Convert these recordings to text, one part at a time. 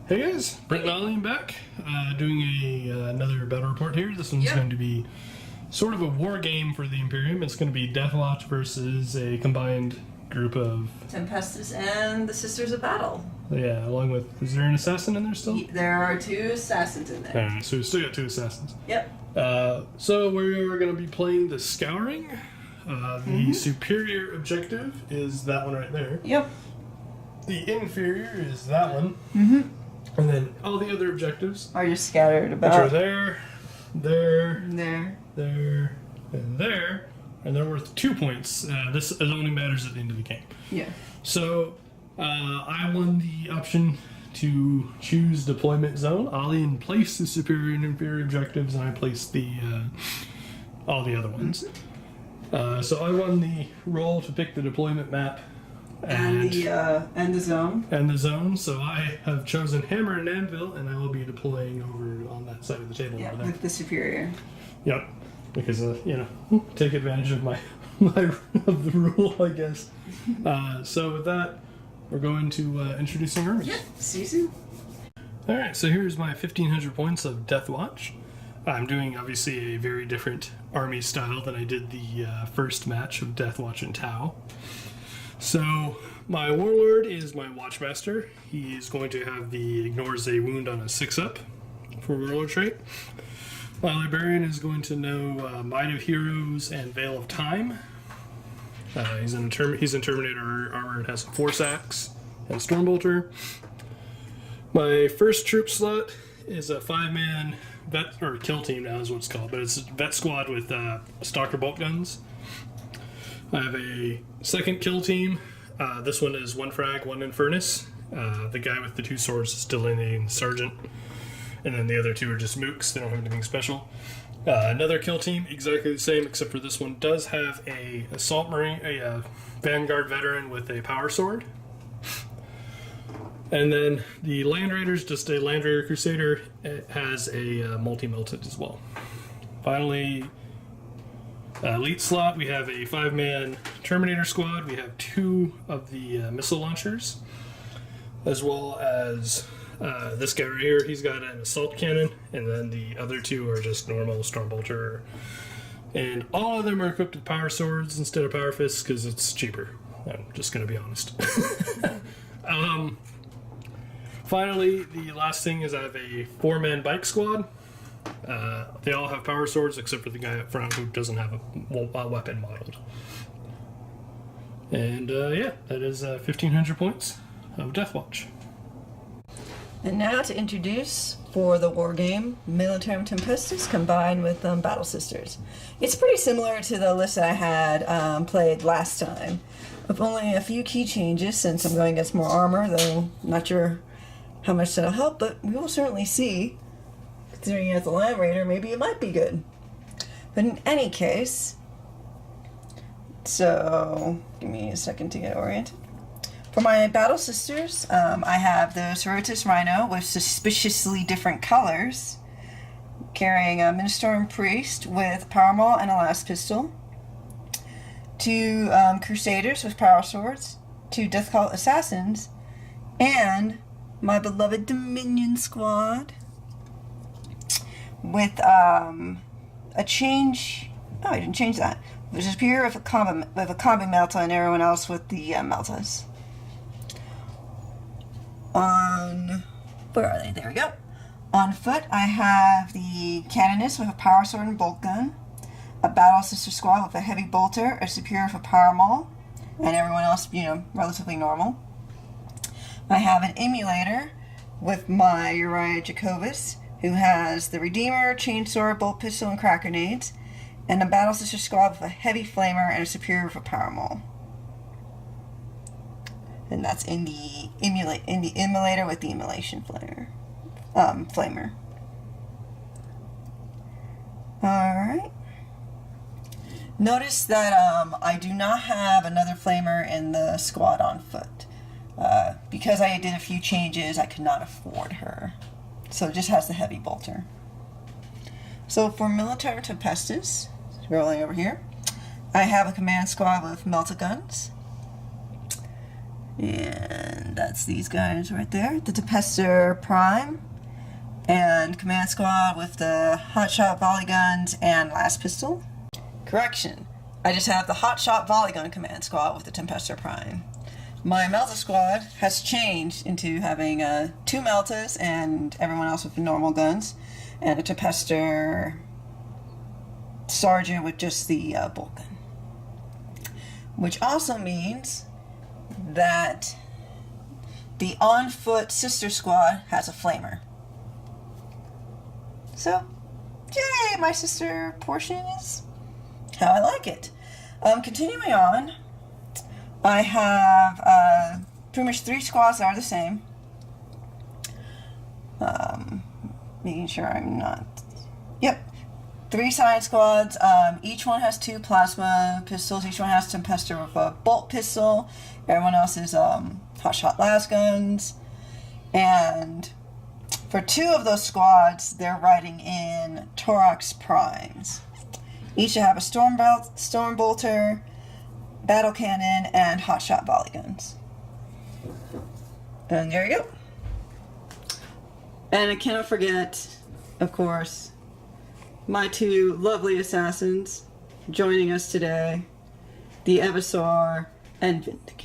Hey guys, Brent and Alian back, doing another battle report here. This one's going to be sort of a war game for the Imperium. It's going to be Deathwatch versus a combined group of Tempestus and the Sisters of Battle. Yeah, along with, is there an assassin in there still? There are 2 assassins in there. Alright, so we still got 2 assassins. Yep. So we're going to be playing the Scouring. The superior objective is that one right there. Yep. The inferior is that one. And then all the other objectives are just scattered about. Which are there, there, and there, and they're worth 2 points. This only matters at the end of the game. Yeah. So I won the option to choose deployment zone. Alian placed the superior and inferior objectives, and I placed the all the other ones. So I won the role to pick the deployment map. And the zone. And the zone. So I have chosen Hammer and Anvil, and I will be deploying over on that side of the table over there. With the superior. Yep. Because take advantage of my of the rule, I guess. So with that, we're going to introducing armies. Yep. Season. All right. So here's my 1,500 points of Deathwatch. I'm doing obviously a very different army style than I did the first match of Deathwatch and Tau. So, my Warlord is my Watchmaster. He is going to have the ignores a wound on a 6-up for Warlord trait. My Librarian is going to know Might of Heroes and Veil of Time. He's in Terminator armor and has a Force Axe and Stormbolter. My first troop slot is a 5-man vet, or kill team now is what it's called, but it's a vet squad with Stalker bolt guns. I have a second kill team. This one is 1 frag, 1 Infernus. The guy with the 2 swords is delineating Sergeant. And then the other 2 are just mooks. They don't have anything special. Another kill team, exactly the same, except for this one does have a Assault Marine, a Vanguard Veteran with a Power Sword. And then the Land Raider's just a Land Raider Crusader. It has a multi-melted as well. Finally, elite slot, we have a 5-man Terminator squad. We have 2 of the missile launchers, as well as this guy right here. He's got an assault cannon, and then the other 2 are just normal Stormbolter. And all of them are equipped with power swords instead of power fists because it's cheaper. I'm just going to be honest. Finally, the last thing is I have a 4-man bike squad. They all have power swords except for the guy up front who doesn't have a weapon modeled. And that is 1,500 points of Deathwatch. And now to introduce for the war game Militarum Tempestus combined with Battle Sisters. It's pretty similar to the list that I had played last time, with only a few key changes since I'm going against more armor, though I'm not sure how much that'll help, but we will certainly see. Considering as a Land Raider, maybe it might be good. But in any case, so give me a second to get oriented. For my Battle Sisters, I have the Sororitas Rhino with suspiciously different colors, carrying a Ministorum Priest with Power Maul and a Last Pistol, 2 Crusaders with Power Swords, 2 Death Cult Assassins, and my beloved Dominion Squad with a change. Oh, I didn't change that. There's a superior with a combi Melta and everyone else with the Meltas. Where are they? There we go. On foot, I have the Canonist with a Power Sword and Bolt Gun, a Battle Sister Squad with a Heavy Bolter, a superior with a Power Maul, and everyone else, relatively normal. I have an Emulator with my Uriah Jacobus, who has the Redeemer, Chainsword, Bolt Pistol, and Crack Grenades, and a Battle Sister Squad with a Heavy Flamer and a Superior with a Power Maul. And that's in the Emulator with the Immolation Flamer. Alright. Notice that I do not have another Flamer in the squad on foot. Because I did a few changes, I could not afford her. So it just has the Heavy Bolter. So for Militarum Tempestus, rolling over here, I have a command squad with Melta Guns, And that's these guys right there. The Tempestus Prime. And command squad with the hotshot volley guns and last pistol. Correction. I just have the hotshot volley gun command squad with the Tempestus Prime. My Melta squad has changed into having 2 Meltas and everyone else with the normal guns, and a Tempestus sergeant with just the bolt gun. Which also means that the on-foot sister squad has a flamer. So, yay, my sister portion is how I like it. Continuing on, I have pretty much 3 squads that are the same. Making sure I'm not... Yep. 3 science squads. Each one has 2 plasma pistols. Each one has Tempestus with a bolt pistol. Everyone else is hotshot las guns. And for 2 of those squads, they're riding in Thorax Primes. Each have a storm bolter, battle cannon, and hotshot volley guns. And there you go. And I cannot forget, of course, my 2 lovely assassins joining us today, the Evisor and Vindicare.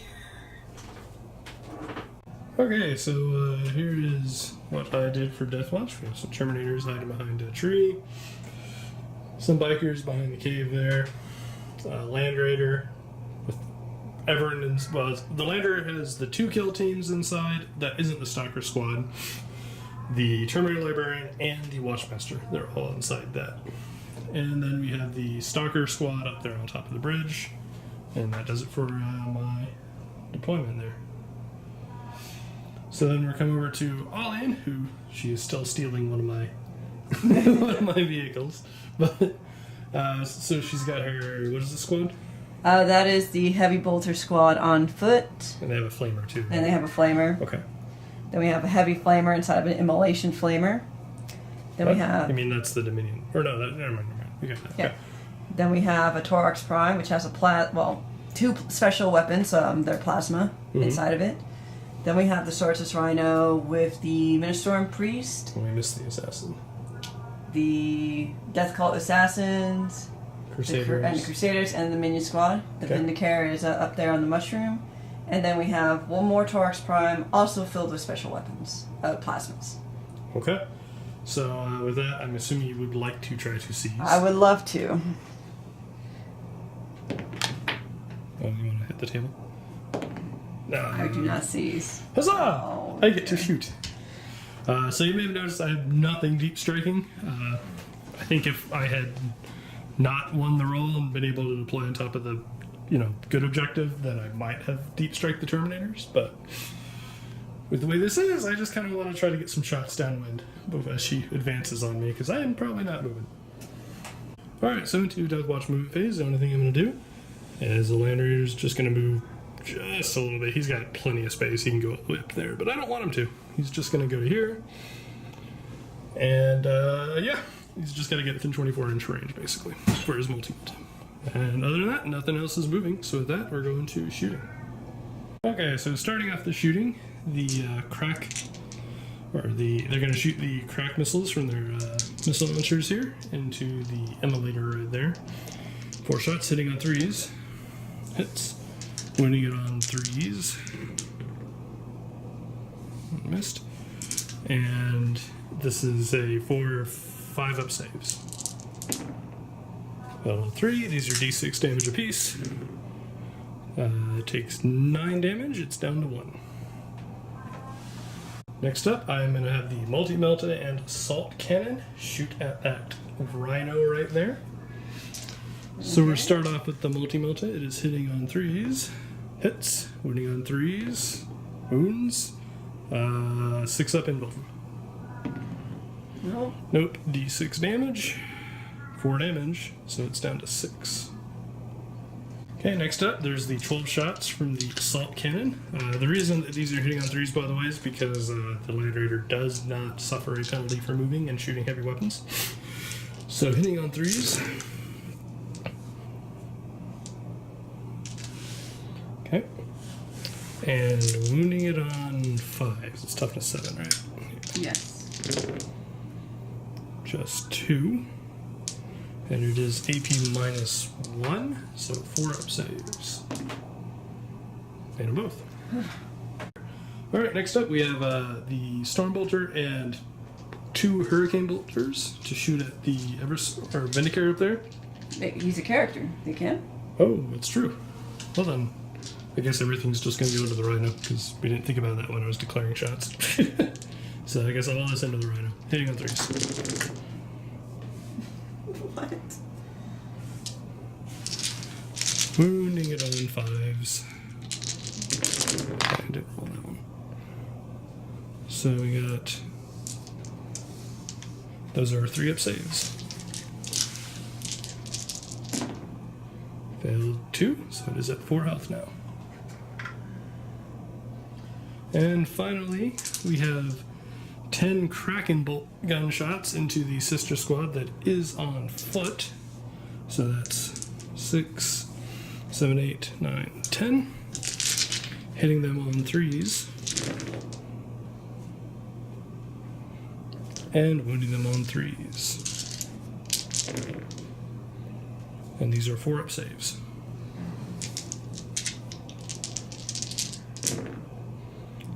Okay, so here is what I did for Deathwatch. We have some Terminators hiding behind a tree, some bikers behind the cave there, Land Raider with everyone in, well, the Land Raider has the 2 kill teams inside. That isn't the Stalker squad. The Terminator Librarian and the Watchmaster, they're all inside that. And then we have the Stalker squad up there on top of the bridge, and that does it for my deployment there. So then we're coming over to Alian, who she is still stealing one of my one of my vehicles. But so she's got her, what is the squad? That is the Heavy Bolter squad on foot. And they have a flamer too. Right? And they have a flamer. Okay. Then we have a heavy flamer inside of an immolation flamer. Then we have... I mean, that's the Dominion. Or no, never mind. We got that. Yeah. Okay. Then we have a Thorax Prime, which has a 2 special weapons, they're plasma inside of it. Then we have the Sororitas Rhino with the Militarum Priest. And we missed the Assassin. The Death Cult Assassins. Crusaders. And the Crusaders and the Minion Squad. The Vindicare is up there on the mushroom. And then we have one more Thorax Prime, also filled with special weapons, plasmas. Okay. So with that, I'm assuming you would like to try to seize. I would love to. Oh, you want to hit the table? No. I do not seize. Huzzah! Oh, I get to shoot. So you may have noticed I have nothing deep striking. I think if I had not won the roll and been able to deploy on top of the good objective, then I might have deep strike the Terminators, but with the way this is, I just kind of want to try to get some shots downwind as she advances on me, because I am probably not moving. Alright, so into Deathwatch movement phase. The only thing I'm going to do is the Land Raider's just going to move just a little bit. He's got plenty of space. He can go all the way up there, but I don't want him to. He's just going to go here. And, yeah, he's just got to get within 24-inch range, basically, for his multi-ult. And other than that, nothing else is moving. So with that, we're going to shooting. Okay, so starting off the shooting, the they're going to shoot the crack missiles from their missile launchers here into the immolator right there. 4 shots hitting on 3s. Hits. Winning it on 3s. Missed. And this is a 4/5 up saves. Level 3, these are d6 damage apiece. It takes 9 damage, it's down to 1. Next up, I'm going to have the Multi-Melta and Assault Cannon shoot at that Rhino right there. So we'll start off with the Multi-Melta. It is hitting on 3s. Hits, winning on 3s. Wounds. 6 up in both. Nope, d6 damage. 4 damage, so it's down to 6. Okay, next up, there's the 12 shots from the Assault Cannon. The reason that these are hitting on 3s, by the way, is because the Land Raider does not suffer a penalty for moving and shooting heavy weapons. So hitting on 3s. Okay. And wounding it on 5. It's toughness 7, right? Yes. Just 2. And it is AP minus 1, so 4 up saves. And them both. Alright, next up we have the Storm Bolter and 2 Hurricane Bolters to shoot at the Vindicator up there. He's a character. They can? Oh, that's true. Well then, I guess everything's just going to go into the Rhino, because we didn't think about that when I was declaring shots. So I guess I'll all this into the Rhino. Hitting on 3s. What? Wounding it on 5s. I didn't roll that one. So we got... Those are 3 up saves. Failed 2, so it is at 4 health now. And finally, we have 10 Kraken bolt gunshots into the sister squad that is on foot. So that's 6, 7, 8, 9, 10. Hitting them on 3s. And wounding them on 3s. And these are 4 up saves.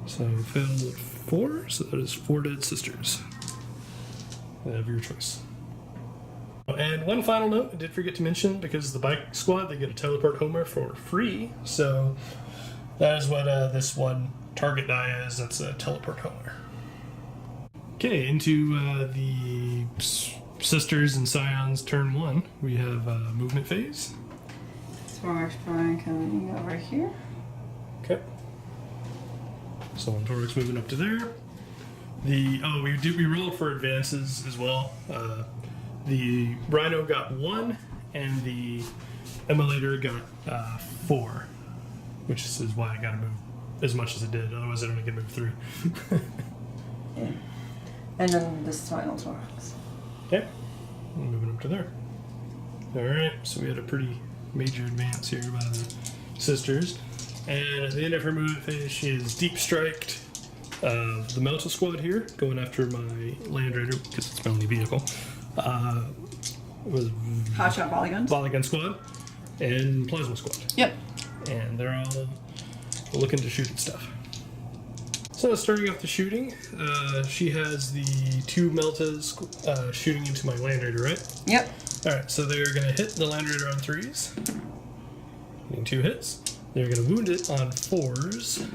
So failed 4, so that is 4 dead sisters. Of your choice. And one final note, I did forget to mention, because the bike squad, they get a teleport Homer for free. So that is what this one target die is. That's a teleport Homer. Okay, into the Sisters and Scions turn 1. We have movement phase. Torx Brian coming over here. Okay. So Torx moving up to there. We rolled for advances as well. The Rhino got 1, and the Emulator got 4, which is why I got to move as much as it did. Otherwise, I don't get to move 3. Yeah. And then this final Torx. Okay, moving up to there. Alright, so we had a pretty major advance here by the sisters. And at the end of her movement phase, she is deep striked the Melta squad here, going after my Land Raider, because it's my only vehicle. Was Hotshot Volleyguns? Volleygun squad and Plasma squad. Yep. And they're all looking to shoot at stuff. So starting off the shooting, she has the 2 Meltas shooting into my Land Raider, right? Yep. Alright, so they're going to hit the Land Raider on 3s. Getting 2 hits. They're going to wound it on 4s.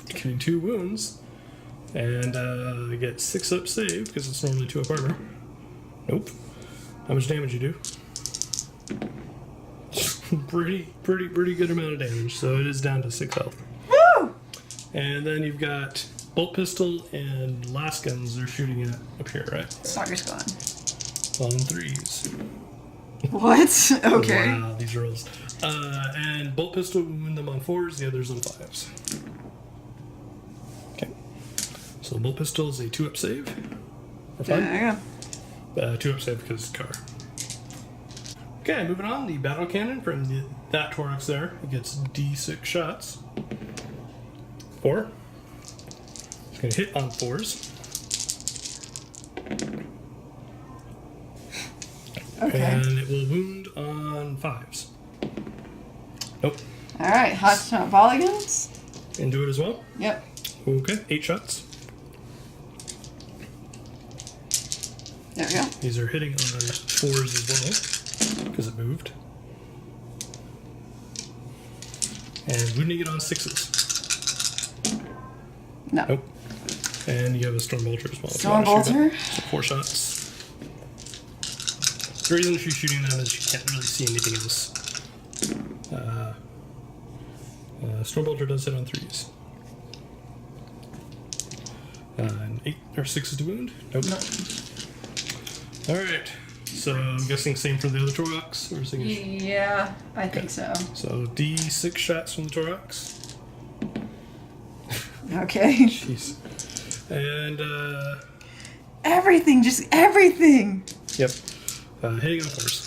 Getting 2 wounds. And they get 6 up save, because it's normally 2 up armor. Nope. How much damage you do? pretty good amount of damage, so it is down to 6 health. Woo! And then you've got bolt pistol and last guns they're shooting at up here, right? Stalker Squad. On 3s. What? Okay. Wow, these rolls. And bolt pistol will win them on 4s, the others on 5s. Okay. So bolt pistol is a 2 up save. For fun. There you go. 2 up save because car. Okay, moving on. The battle cannon from that Torx there. It gets D6 shots. 4. It's going to hit on 4s. Okay. And it will wound on 5s. Nope. Alright, Hotshot Volleyguns? And do it as well? Yep. Okay, 8 shots. There we go. These are hitting on 4s as well, because it moved. And wounding it on 6s. No. Nope. And you have a Storm Bolter as well. Storm Bolter? So 4 shots. The reason she's shooting them is she can't really see anything else. Storm Bolter does hit on 3s. And 8 or 6 to wound? Nope. No. Alright. So I'm guessing same for the other Torx? Or is it Yeah, I think so. So D6 shots from the Torx. Okay. Jeez. And Everything, just everything! yep. Hitting on 4s.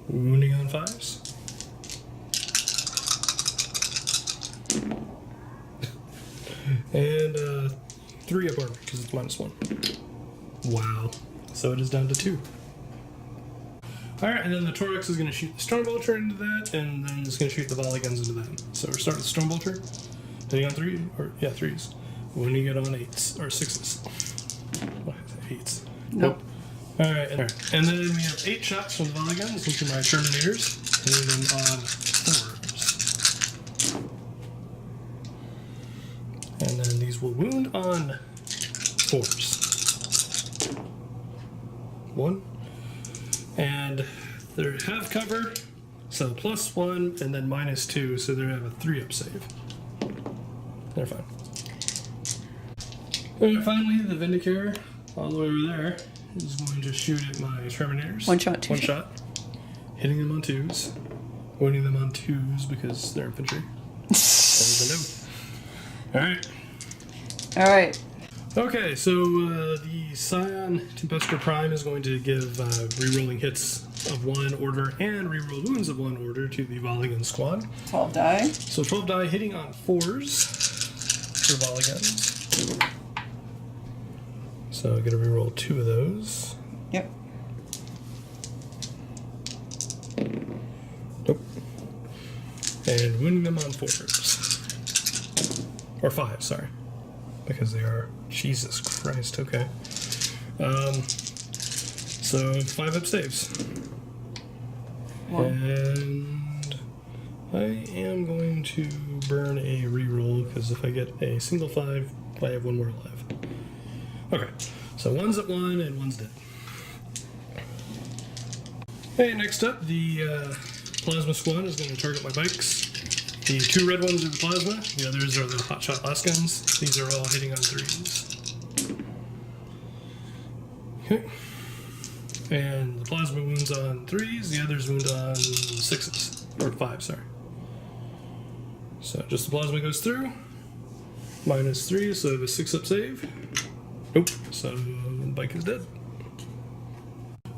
Wounding on 5s. And 3 up armor, because it's -1. Wow. So it is down to 2. Alright, and then the Torx is going to shoot the Stormbolter into that, and then it's going to shoot the volley guns into that. So we're starting with the Stormbolter. Hitting on 3, or yeah, 3s. When you get on 8s, or 6s. What, 8s? Nope. Alright, and then we have 8 shots from the volley guns into my Terminators, hitting them on 4s. And then these will wound on 4s. 1. And they have cover, so +1 and then -2, so they have a 3-up save. They're fine. And finally, the Vindicator, all the way over there, is going to shoot at my Terminators. One shot, 2 One shot. Hitting them on 2s. Wounding them on 2s because they're infantry. Alright. Alright. Okay, so the Scion Tempestus Prime is going to give rerolling hits of 1 order and reroll wounds of 1 order to the volley gun squad. 12 die. So 12 die hitting on 4s for volley guns. So I get to reroll 2 of those. Yep. Nope. And wounding them on 4s. Or 5, sorry. Because they are... Jesus Christ, okay. So 5-up saves. 1. And I am going to burn a reroll, because if I get a single 5, I have 1 more alive. Okay, so 1's at 1 and 1's dead. Okay, next up, the plasma squad is going to target my bikes. The 2 red ones are the plasma, the others are the hotshot last guns. These are all hitting on 3s. Okay. And the plasma wounds on 3s, the others wound on 6s. Or 5, sorry. So just the plasma goes through. -3, so I have a 6-up save. Nope, so the bike is dead.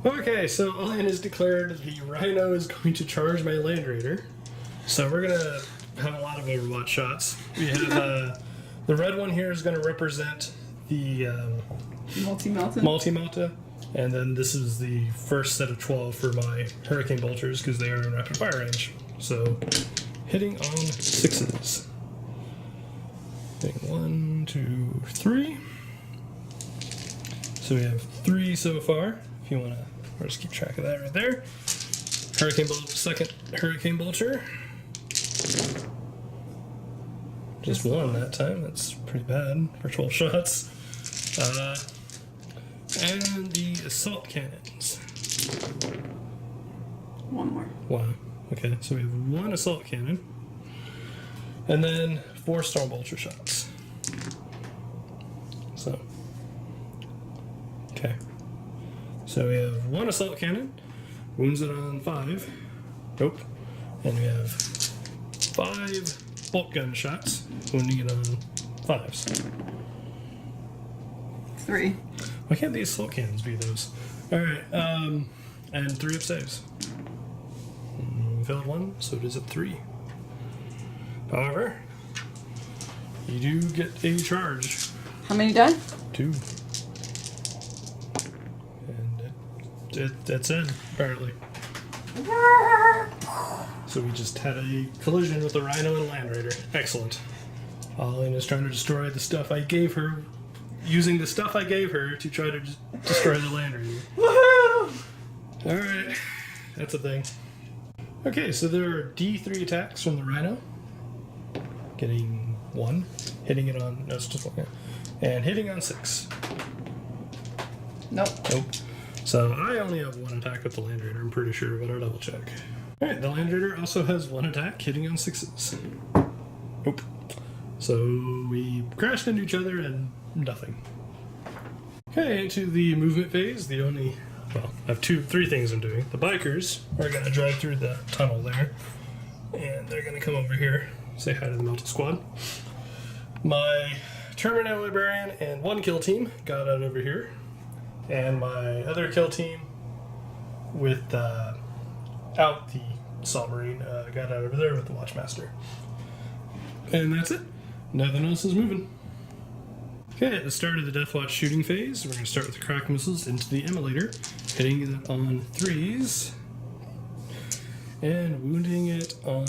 Okay, so Alian has declared the Rhino is going to charge my Land Raider. So we're going to have a lot of Overwatch shots. We have the red one here is going to represent the multi-melta, and then this is the first set of 12 for my Hurricane Bolters because they are in rapid fire range. So hitting on 6s. Hitting 1, 2, 3. So we have 3 so far. If you want to, or just keep track of that right there. Second Hurricane Bolter. Just 1 that time. That's pretty bad for 12 shots. And the assault cannons. 1 more. Wow. Okay, so we have 1 assault cannon. And then 4 Stormbolter shots. So. Okay. So we have 1 assault cannon. Wounds it on 5. Nope. And we have 5 bolt gun shots. Wounding it on 5s. 3. Why can't the assault cannons be those? Alright, and 3-up saves. Failed 1, so it is at 3. However, you do get a charge. How many died? 2. And that's it, apparently. So we just had a collision with the Rhino and Land Raider. Excellent. Alian is trying to destroy the stuff I gave her, using the stuff I gave her to try to destroy the Land Raider. Woohoo! Alright, that's a thing. Okay, so there are D3 attacks from the Rhino. Getting 1. Hitting it on... No, it's just 1. Yeah. And hitting on 6. Nope. Nope. So I only have 1 attack with the Land Raider, I'm pretty sure, but I'll double check. Alright, the Land Raider also has 1 attack, hitting on 6s. Nope. So we crashed into each other and nothing. Okay, into the movement phase. The only... Well, I have 3 things I'm doing. The bikers are going to drive through the tunnel there. And they're going to come over here. Say hi to the Melted Squad. My Terminator Librarian and 1 kill team got out over here. And my other kill team with out the Assault Marine got out over there with the Watchmaster. And that's it. Nothing else is moving. Okay, at the start of the Deathwatch shooting phase, we're going to start with the crack missiles into the emulator, hitting it on 3s, and wounding it on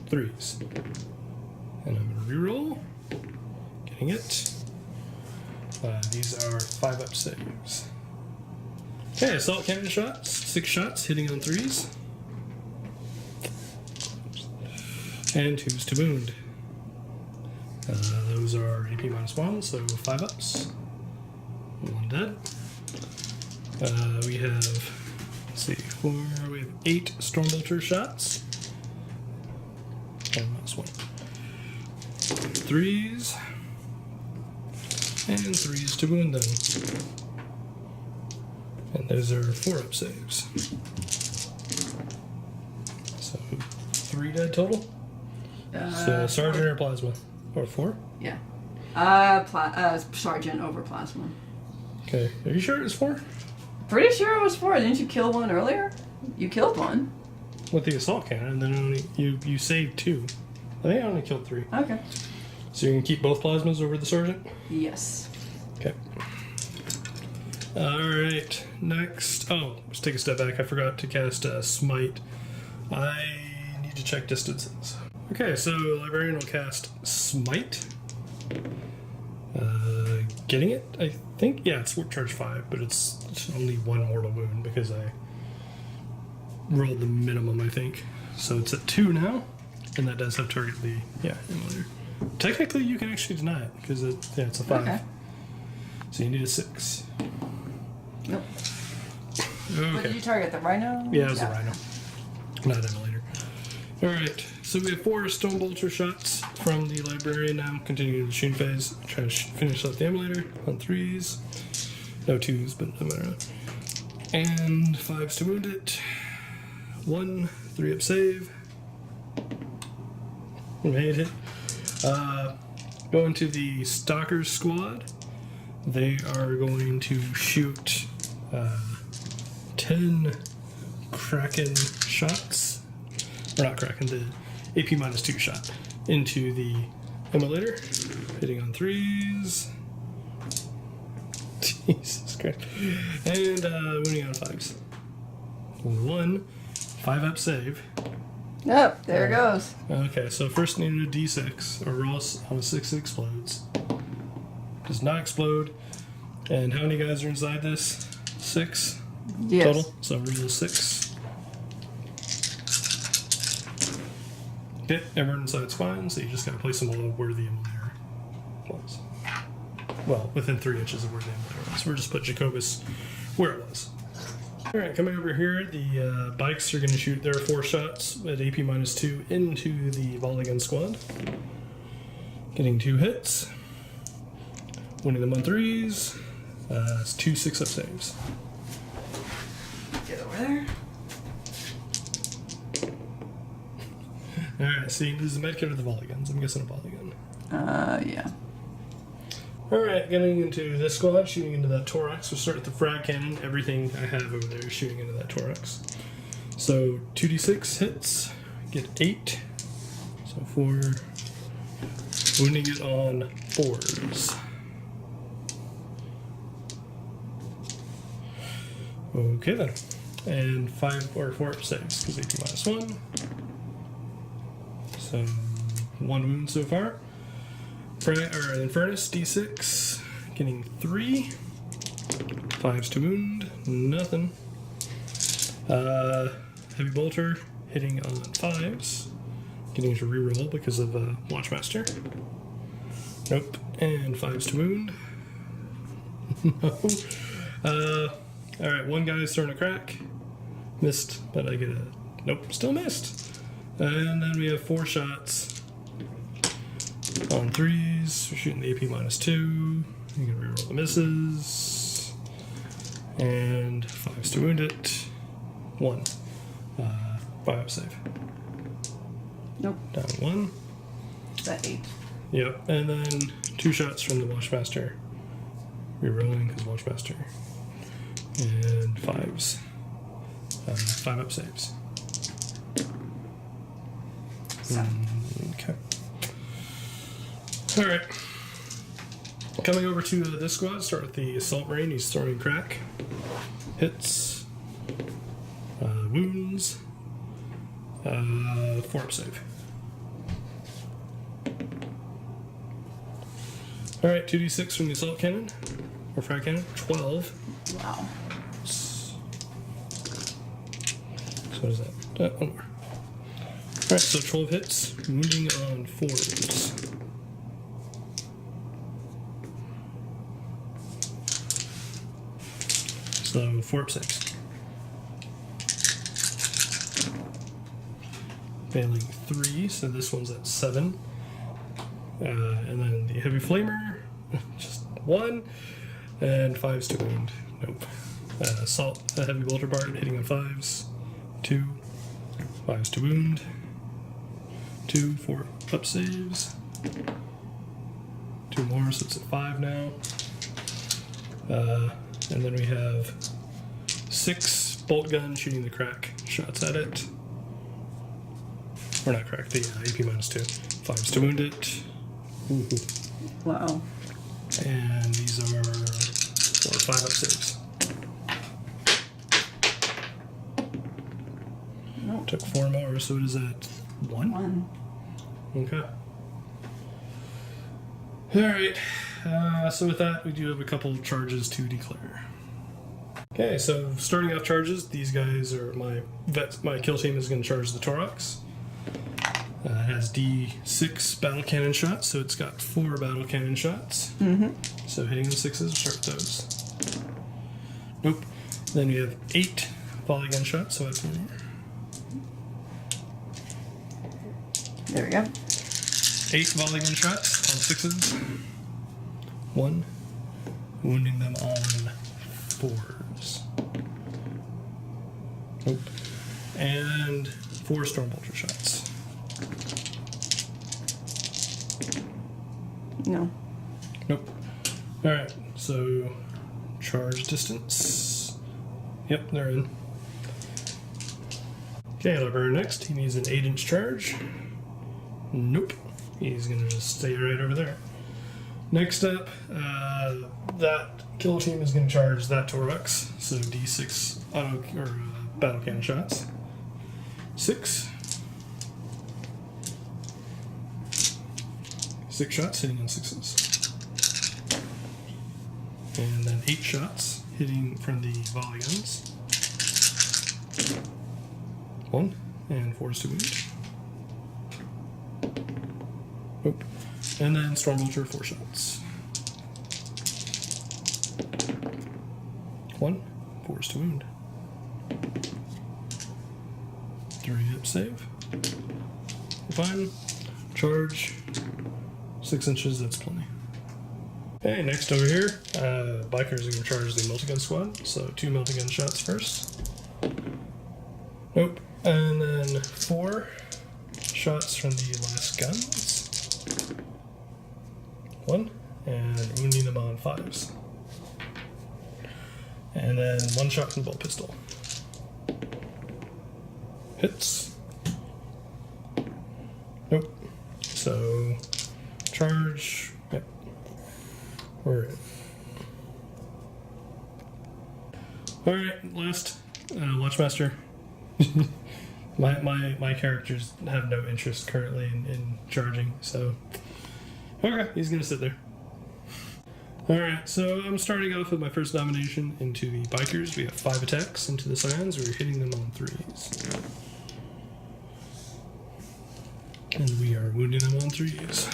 3s. And I'm going to reroll, getting it. These are 5-up saves. Okay, assault cannon shots, 6 shots, hitting on 3s. And 2s to wound. Those are AP -1, so 5-ups. 1 dead. We have, let's see, 4, we have 8 Stormbolter shots. And -1. 3s. And 3s to wound them. And those are 4-up saves. So 3 dead total. So Sergeant or Plasma? Or 4? Yeah. Sergeant over Plasma. Okay. Are you sure it was 4? Pretty sure it was 4. Didn't you kill one earlier? You killed one. With the assault cannon, and then only you saved 2. I think I only killed 3. Okay. So you can keep both plasmas over the sergeant? Yes. Okay. Alright, next. Oh, let's take a step back. I forgot to cast Smite. I need to check distances. Okay, so Librarian will cast Smite. Getting it? I think, yeah, it's charge 5, but it's only 1 mortal wound because I rolled the minimum, I think. So it's at 2 now, and that does have target the, emulator. Technically, you can actually deny it because it's a 5. Okay. So you need a 6. Nope. Okay. But did you target the rhino? Yeah, it was a rhino, not emulator. Alright, so we have 4 Stonebolter shots from the Librarian now, continuing the shooting phase. Trying to finish up the emulator on 3s. No 2s, but no matter. And 5s to wound it. 1 3-up save. Made it. Going to the Stalkers squad. They are going to shoot 10 Kraken shots. Or not Kraken, the AP -2 shot into the emulator. Hitting on 3s. Jesus Christ. And winning on 5s. 1 5-up save. Yep, there it goes. Okay, so first needed a D6, or else on a 6 it explodes. Does not explode. And how many guys are inside this? 6 Yes. total. So roll 6. Okay, everyone inside's fine, so you just gotta place them all where the emulator was. Well, within 3 inches of where the emulator was. We're just put Jacobus where it was. Alright, coming over here, the bikes are going to shoot their 4 shots at AP -2 into the volley gun squad. Getting 2 hits. Winning them on 3s. It's 2 6-up saves. Get over there. Alright, so you lose the medkit or the volley guns. I'm guessing a volley gun. Yeah. Alright, getting into this squad, shooting into that Thorax. We'll start with the frag cannon. Everything I have over there is shooting into that Thorax. So 2d6 hits, get 8. So 4. Wounding it on 4s. Okay then. And 5 or 4 saves, because AP -1. So 1 wound so far. Infernus, D6, getting 3. 5s to wound, nothing. Heavy Bolter, hitting on 5s. Getting to reroll because of Watchmaster. Nope. And 5s to wound. No. Alright, 1 guy's throwing a crack. Missed, but I get a... Nope, still missed. And then we have 4 shots. On 3s, we're shooting the AP -2. You can reroll the misses. And 5s to wound it. 1. 5-up save. Nope. Down 1. Is that 8? Yep. And then 2 shots from the Watchmaster. Rerolling because Watchmaster. And 5s. 5-up saves. 7. Okay. Alright. Coming over to this squad, start with the Assault Marine. He's throwing crack. Hits. Wounds. 4-up save. Alright, 2d6 from the Assault Cannon. Or Frag Cannon. 12. Wow. So what is that? One more. Alright, so 12 hits. Wounding on 4s. So 4-up saves. Failing 3, so this one's at 7. And then the Heavy Flamer, just 1. And 5s to wound. Nope. Assault, Heavy Bolter Bard, hitting on 5s. 2. 5s to wound. 2, 4 up saves. 2 more, so it's at 5 now. And then we have 6 bolt gun shooting the crack shots at it. Or not crack, the AP minus 2. 5s to wound it. Ooh. Wow. And these are 4 or 5 up saves. Nope. Took 4 more, so it is at 1? 1. Okay. Alright, so with that, we do have a couple charges to declare. Okay, so starting off charges, these guys are my kill team is going to charge the Torox. It has D6 battle cannon shots, so it's got 4 battle cannon shots. Mm-hmm. So hitting on 6s, we'll start with those. Nope. Then we have 8 volley gun shots, so that's 1 more. There we go. 8 volley gun shots on 6s. 1. Wounding them on 4s. Nope. And 4 Stormbolter shots. No. Nope. Alright, so charge distance. Yep, they're in. Okay, Lever next. He needs an 8-inch charge. Nope. He's gonna just stay right over there. Next up, that kill team is gonna charge that Torox. So D6 auto or battle cannon shots. 6. 6 shots hitting on 6s. And then 8 shots hitting from the volley guns. 1 and 4s to wound. Oop. And then Stormbolter 4 shots. 1, 4s to wound. 3 up save. Fine. Charge. 6 inches, that's plenty. Okay, next over here, Bikers are going to charge the multi-gun squad. So 2 multi-gun shots first. Nope. And then 4 shots from the last guns. 1. And wounding them on 5s. And then 1 shot from the bolt pistol. Hits. Nope. So charge. Yep. We're in. Alright, last Watchmaster. my characters have no interest currently in charging, so okay, he's gonna sit there. Alright, so I'm starting off with my first domination into the Bikers. We have 5 attacks into the Scions. We're hitting them on 3s. And we are wounding them on 3s.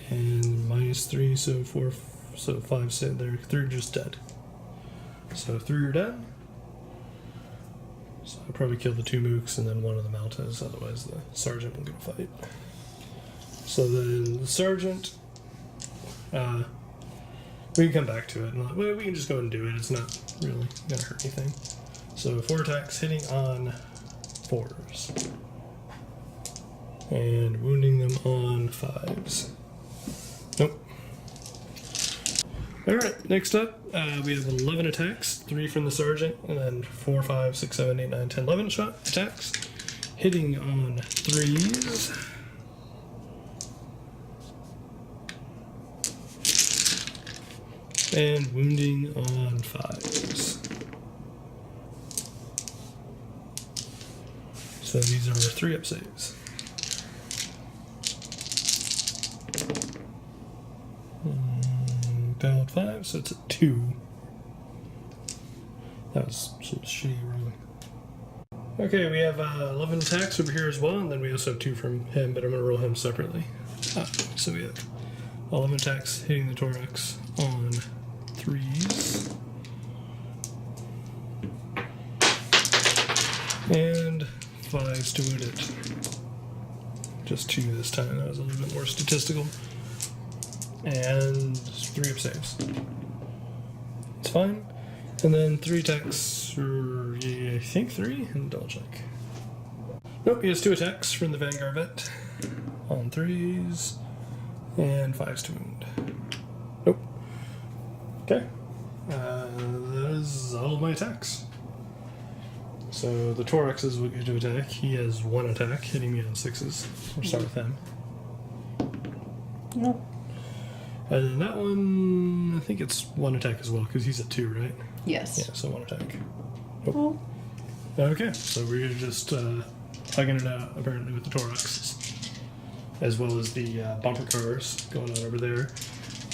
And -3, so 4, so 5 sit there. 3 are just dead. So 3 are dead. So I'll probably kill the 2 mooks and then 1 of the Maltas, otherwise the Sergeant will get a fight. So then the Sergeant, we can come back to it. We can just go and do it. It's not really going to hurt anything. So 4 attacks hitting on 4s. And wounding them on 5s. Nope. Alright, next up, we have 11 attacks, 3 from the Sergeant, and then 4, 5, 6, 7, 8, 9, 10, 11 shot attacks, hitting on 3s. And wounding on 5s. So these are 3-up saves. Failed 5, so it's a 2. That was some shitty rolling. Okay, we have 11 attacks over here as well, and then we also have 2 from him, but I'm going to roll him separately. So we have 11 attacks hitting the thorax on 3s. And 5s to wound it. Just 2 this time, that was a little bit more statistical. And 3-up saves. It's fine. And then 3 attacks, or yeah, I think 3, and double check. Nope, he has 2 attacks from the Vanguard vet on 3s, and 5s to wound. Nope. Okay. That is all of my attacks. So the Thorax is what you do attack. He has 1 attack, hitting me on 6s. We'll start with him. Nope. And then that one, I think it's 1 attack as well, because he's at 2, right? Yes. Yeah, so 1 attack. Nope. Okay, so we're just hugging it out, apparently, with the Thorax, as well as the bumper cars going on over there,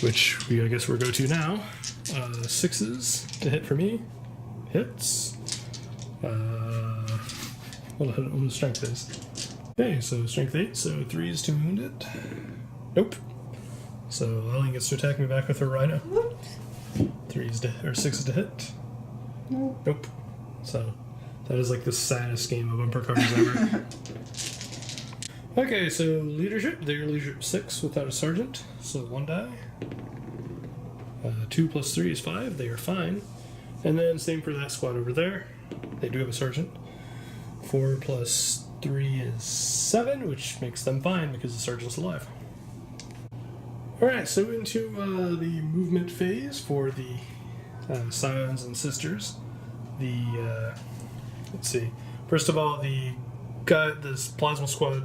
which I guess we'll go to now. 6s to hit for me. Hits. What the strength is. Okay, so strength 8, so 3s to wound it. Nope. So Alian gets to attack me back with her Rhino. 3s to, or 6s to hit. Nope. So that is like the saddest game of bumper cars ever. Okay, so leadership. They're leadership 6 without a sergeant. So 1 die. 2 plus 3 is 5. They are fine. And then same for that squad over there. They do have a sergeant. 4 plus 3 is 7, which makes them fine because the sergeant's alive. Alright, so into the movement phase for the Scions and Sisters. Let's see. First of all, this plasma squad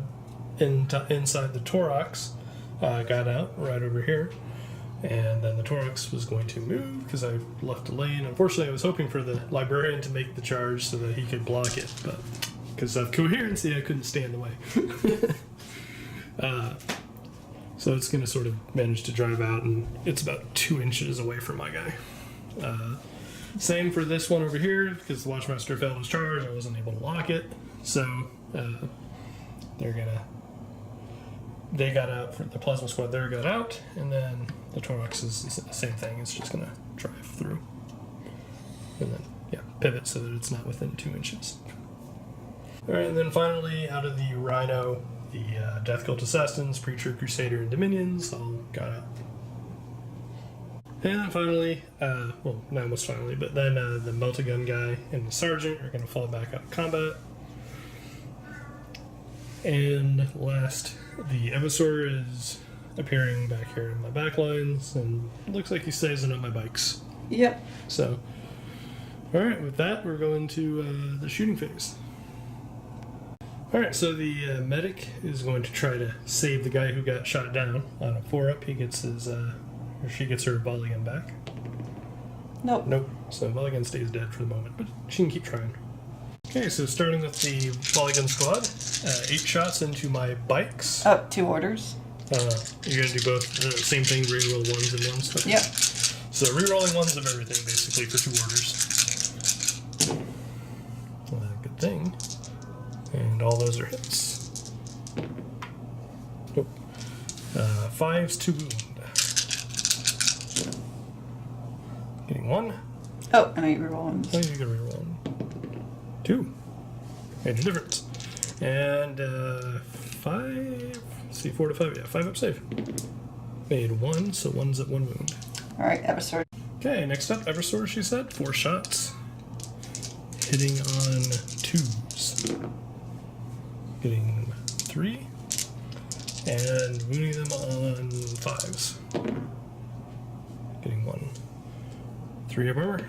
inside the Thorax got out right over here. And then the Thorax was going to move because I left a lane. Unfortunately, I was hoping for the Librarian to make the charge so that he could block it, but because of coherency, I couldn't stay in the way. So it's going to sort of manage to drive out, and it's about 2 inches away from my guy. Same for this one over here, because the Watchmaster failed his charge, I wasn't able to lock it. So they got out, for the Plasma Squad there got out, and then the Thorax is the same thing, it's just going to drive through. And then, yeah, pivot so that it's not within 2 inches. Alright, and then finally, out of the Rhino, the Death Cult Assassins, Preacher, Crusader, and Dominions all got out. And then finally, well, not almost finally, but then the Meltagun guy and the Sergeant are going to fall back out of combat. And last, the Evosaur is appearing back here in my backlines, and it looks like he stays in on my bikes. Yep. So, alright, with that, we're going to the shooting phase. Alright, so the medic is going to try to save the guy who got shot down. On a 4-up, he gets his, or she gets her volley gun back. Nope. Nope, so volley gun stays dead for the moment, but she can keep trying. Okay, so starting with the volley gun squad, 8 shots into my bikes. Oh, 2 orders. You're going to do both the same thing, reroll 1s and 1s? Okay. Yep. So rerolling 1s of everything, basically, for 2 orders. Good thing. And all those are hits. Nope. 5s to wound. Getting 1. Oh, and I reroll 1. Oh, you can reroll 1. 2. Major difference. And 5. Let's see, 4 to 5. Yeah, 5-up save. Made 1, so 1's at 1 wound. Alright, Evosaur. Okay, next up, Eversor, she said. 4 shots. Hitting on 2s. Getting 3. And wounding them on 5s. Getting 1. 3 of armor.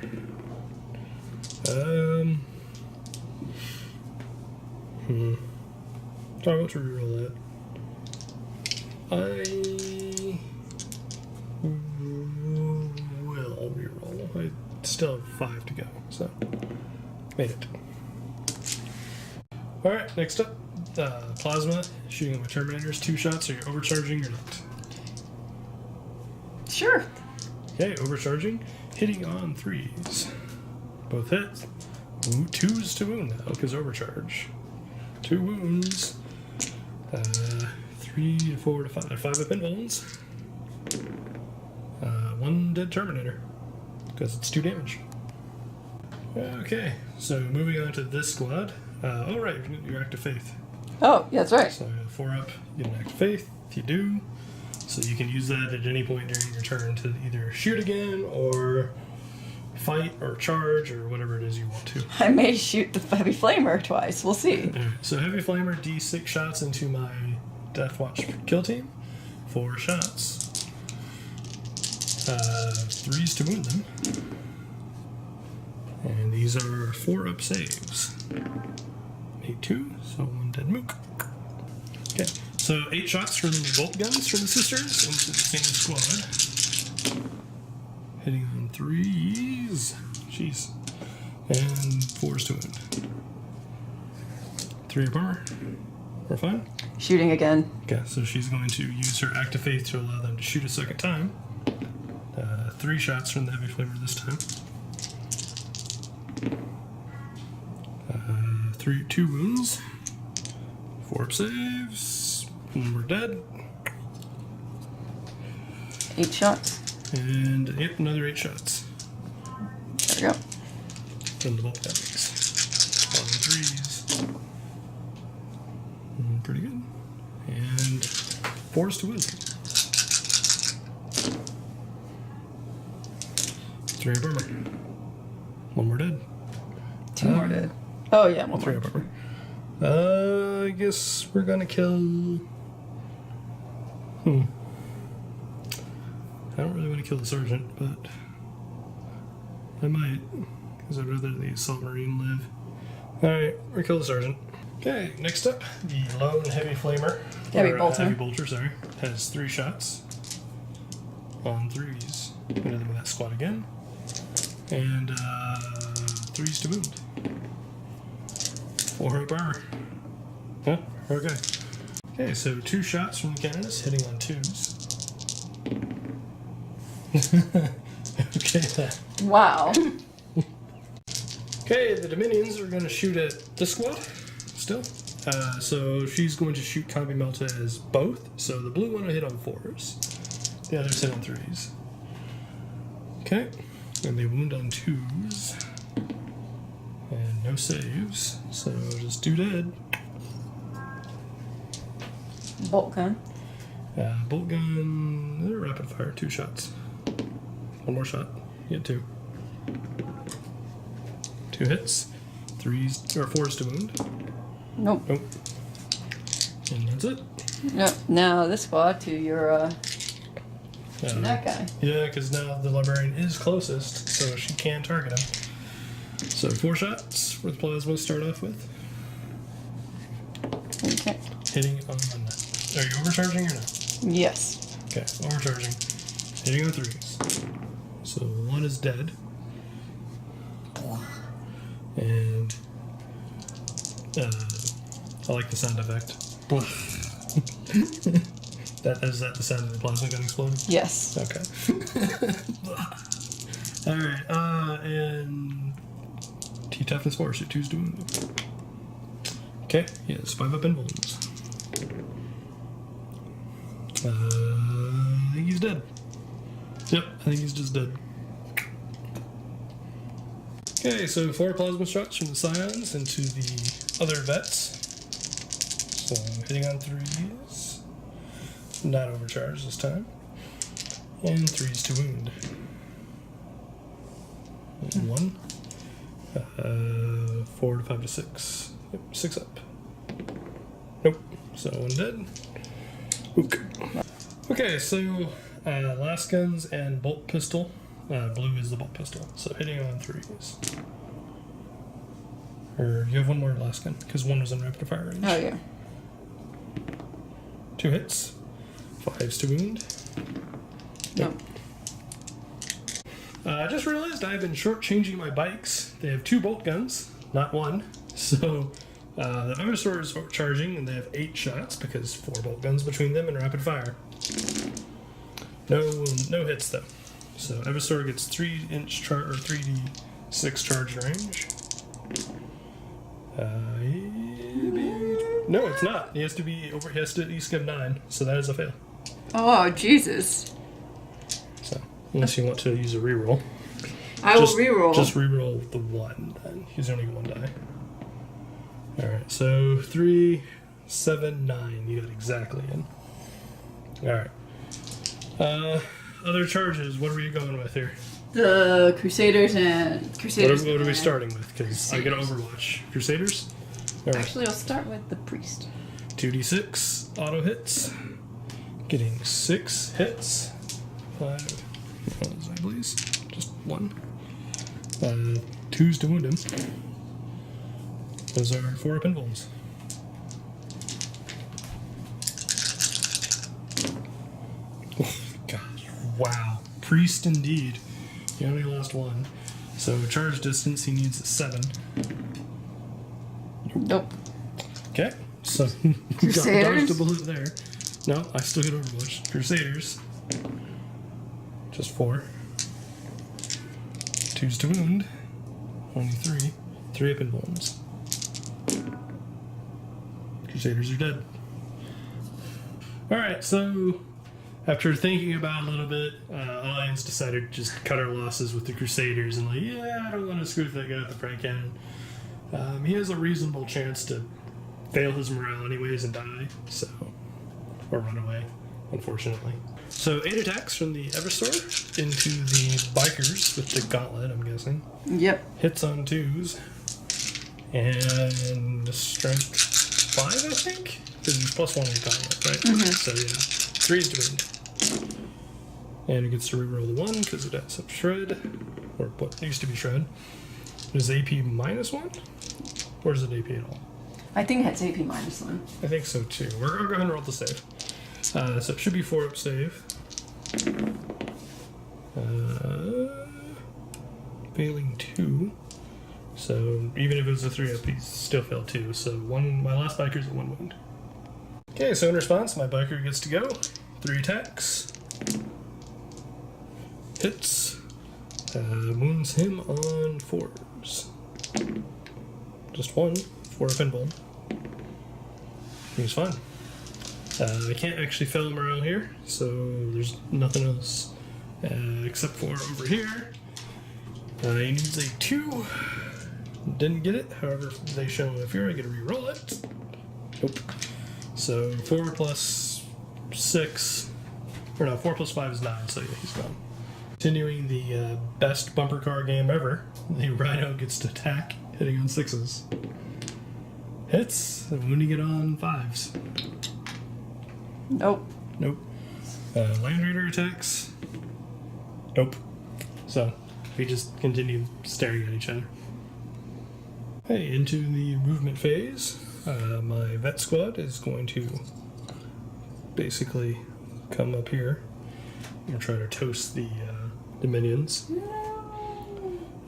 Sorry, what to reroll that? I will. I still have 5 to go, so made it. Alright, next up, plasma, shooting with Terminators, 2 shots. Are you overcharging or not? Sure. Okay, overcharging, hitting on 3s. Both hit. Ooh, 2s to wound now, because overcharge. 2 wounds. 3 to 4 to 5. 5 up in wounds. 1 dead Terminator, because it's 2 damage. Okay, so moving on to this squad. Oh, right, your Act of Faith. Oh, yeah, that's right. So 4 up, you get an Act of Faith, if you do. So you can use that at any point during your turn to either shoot again, or fight, or charge, or whatever it is you want to. I may shoot the Heavy Flamer twice. We'll see. Alright, so Heavy Flamer, D6 shots into my Deathwatch kill team. 4 shots. 3s to wound them. And these are 4 up saves. Made 2, so 1 dead mook. Okay, so 8 shots from the bolt guns from the Sisters into the same squad. Hitting on 3s. Jeez. And 4s to wound. 3 up armor. We're fine? Shooting again. Okay, so she's going to use her Act of Faith to allow them to shoot a second time. 3 shots from the Heavy Flamer this time. 2 wounds. 4 up saves. 1 more dead. 8 shots. And yep, another 8 shots. There we go. From the bolt guns. On 3s. Pretty good. And 4s to win. 3 up armor. 1 more dead. 2 more dead. Oh, yeah, 1 3 more. up armor. I guess we're gonna kill. I don't really want to kill the sergeant, but I might, because I'd rather the assault marine live. Alright, we're kill the sergeant. Okay, next up, the lone heavy flamer. Heavy bolter. Heavy bolter, sorry. Has 3 shots. On 3s. Into them with that squad again. And 3s to wound. 4 up armor. Huh? Okay. Okay, so 2 shots from the canonist, hitting on 2s. Okay, then. Wow. Okay, the Dominions are going to shoot at this squad still. So she's going to shoot Combi Melta as both. So the blue one will hit on 4s. The others hit on 3s. Okay, and they wound on 2s. And no saves, so just 2 dead. Bolt gun. Bolt gun, they're rapid fire, 2 shots. 1 more shot, you get 2. 2 hits, 3s or 4s to wound. Nope. Nope. And that's it. Yep. Now this squad to your that guy. Yeah, because now the librarian is closest, so she can target him. So 4 shots for the plasma to start off with. Okay. Hitting on. Are you overcharging or no? Yes. Okay, overcharging. Hitting on 3s. So 1 is dead. And I like the sound effect. Is that the sound of the plasma gun exploding? Yes. Okay. Alright, and T toughness 4, so 2's doing it. Okay, yes, 5 up in wounds. I think he's dead. Yep, I think he's just dead. Okay, so 4 plasma shots from the Scions into the other vets. So hitting on 3s. Not overcharged this time. And 3s to wound. And 1. 4 to 5 to 6. Yep, 6 up. Nope. So 1 dead. Ook. Okay, so last guns and bolt pistol. Blue is the bolt pistol. So hitting on 3s. Or you have 1 more last gun, because 1 was in rapid fire range. Oh yeah. 2 hits. 5s to wound. Nope. I just realized I've been shortchanging my bikes. They have 2 bolt guns, not 1. So the Eversor is charging, and they have 8 shots because 4 bolt guns between them and rapid fire. No hits though. So Eversor gets 3d6 charge range. No, it's not. He has to at least give 9, so that is a fail. Oh, Jesus. So, unless you want to use a reroll. I will reroll. Just reroll the 1, then. He's only 1 die. Alright, so 3, 7, 9. You got exactly in. Alright. Other charges, what are you going with here? The Crusaders. What are we starting with? Because I get Overwatch. Crusaders? Right. Actually, I'll start with the Priest. 2d6 auto hits. Getting 6 hits. 5. I please. Just 1. 2s to wound him. Those are 4 pinballs. Oh, gosh. Wow. Priest indeed. He only lost 1. So charge distance, he needs a 7. Nope. Okay. So Crusaders? dodged a bullet there. No, I still get Overwatch. Crusaders. Just 4. 2s to wound. Only 3. 3 up in bones. Crusaders are dead. Alright, so after thinking about it a little bit, Alian's decided to just cut our losses with the Crusaders and I don't want to screw with that guy with the prank cannon. He has a reasonable chance to fail his morale anyways and die, so... or run away, unfortunately. So 8 attacks from the Eversor into the bikers with the gauntlet, I'm guessing. Yep. Hits on 2s. And strength 5, I think? Because he's +1 on the gauntlet, right? Mm-hmm. So yeah, 3s to wound. And he gets to reroll the 1 because it has up shred, or what used to be shred. Is AP -1? Or is it AP at all? I think it's AP -1. I think so too. We're going to go ahead and roll the save. So it should be 4 up save. Failing 2. So even if it was a 3 up, he's still failed 2. So my last biker's at 1 wound. Okay, so in response, my biker gets to go. 3 attacks. Hits. Wounds him on 4s. Just 1. 4 up pinball. He's fine. I can't actually fail morale here, so there's nothing else except for over here. He needs a 2. Didn't get it. However, they show if here, I get to re-roll it. Nope. So 4 plus 6, or no, 4 plus 5 is 9. So yeah, he's gone. Continuing the best bumper car game ever, the Rhino gets to attack, hitting on 6s. Hits, wounding it on 5s. Nope. Nope. Land Raider attacks. Nope. So, we just continue staring at each other. Hey, into the movement phase. My vet squad is going to basically come up here and try to toast the minions.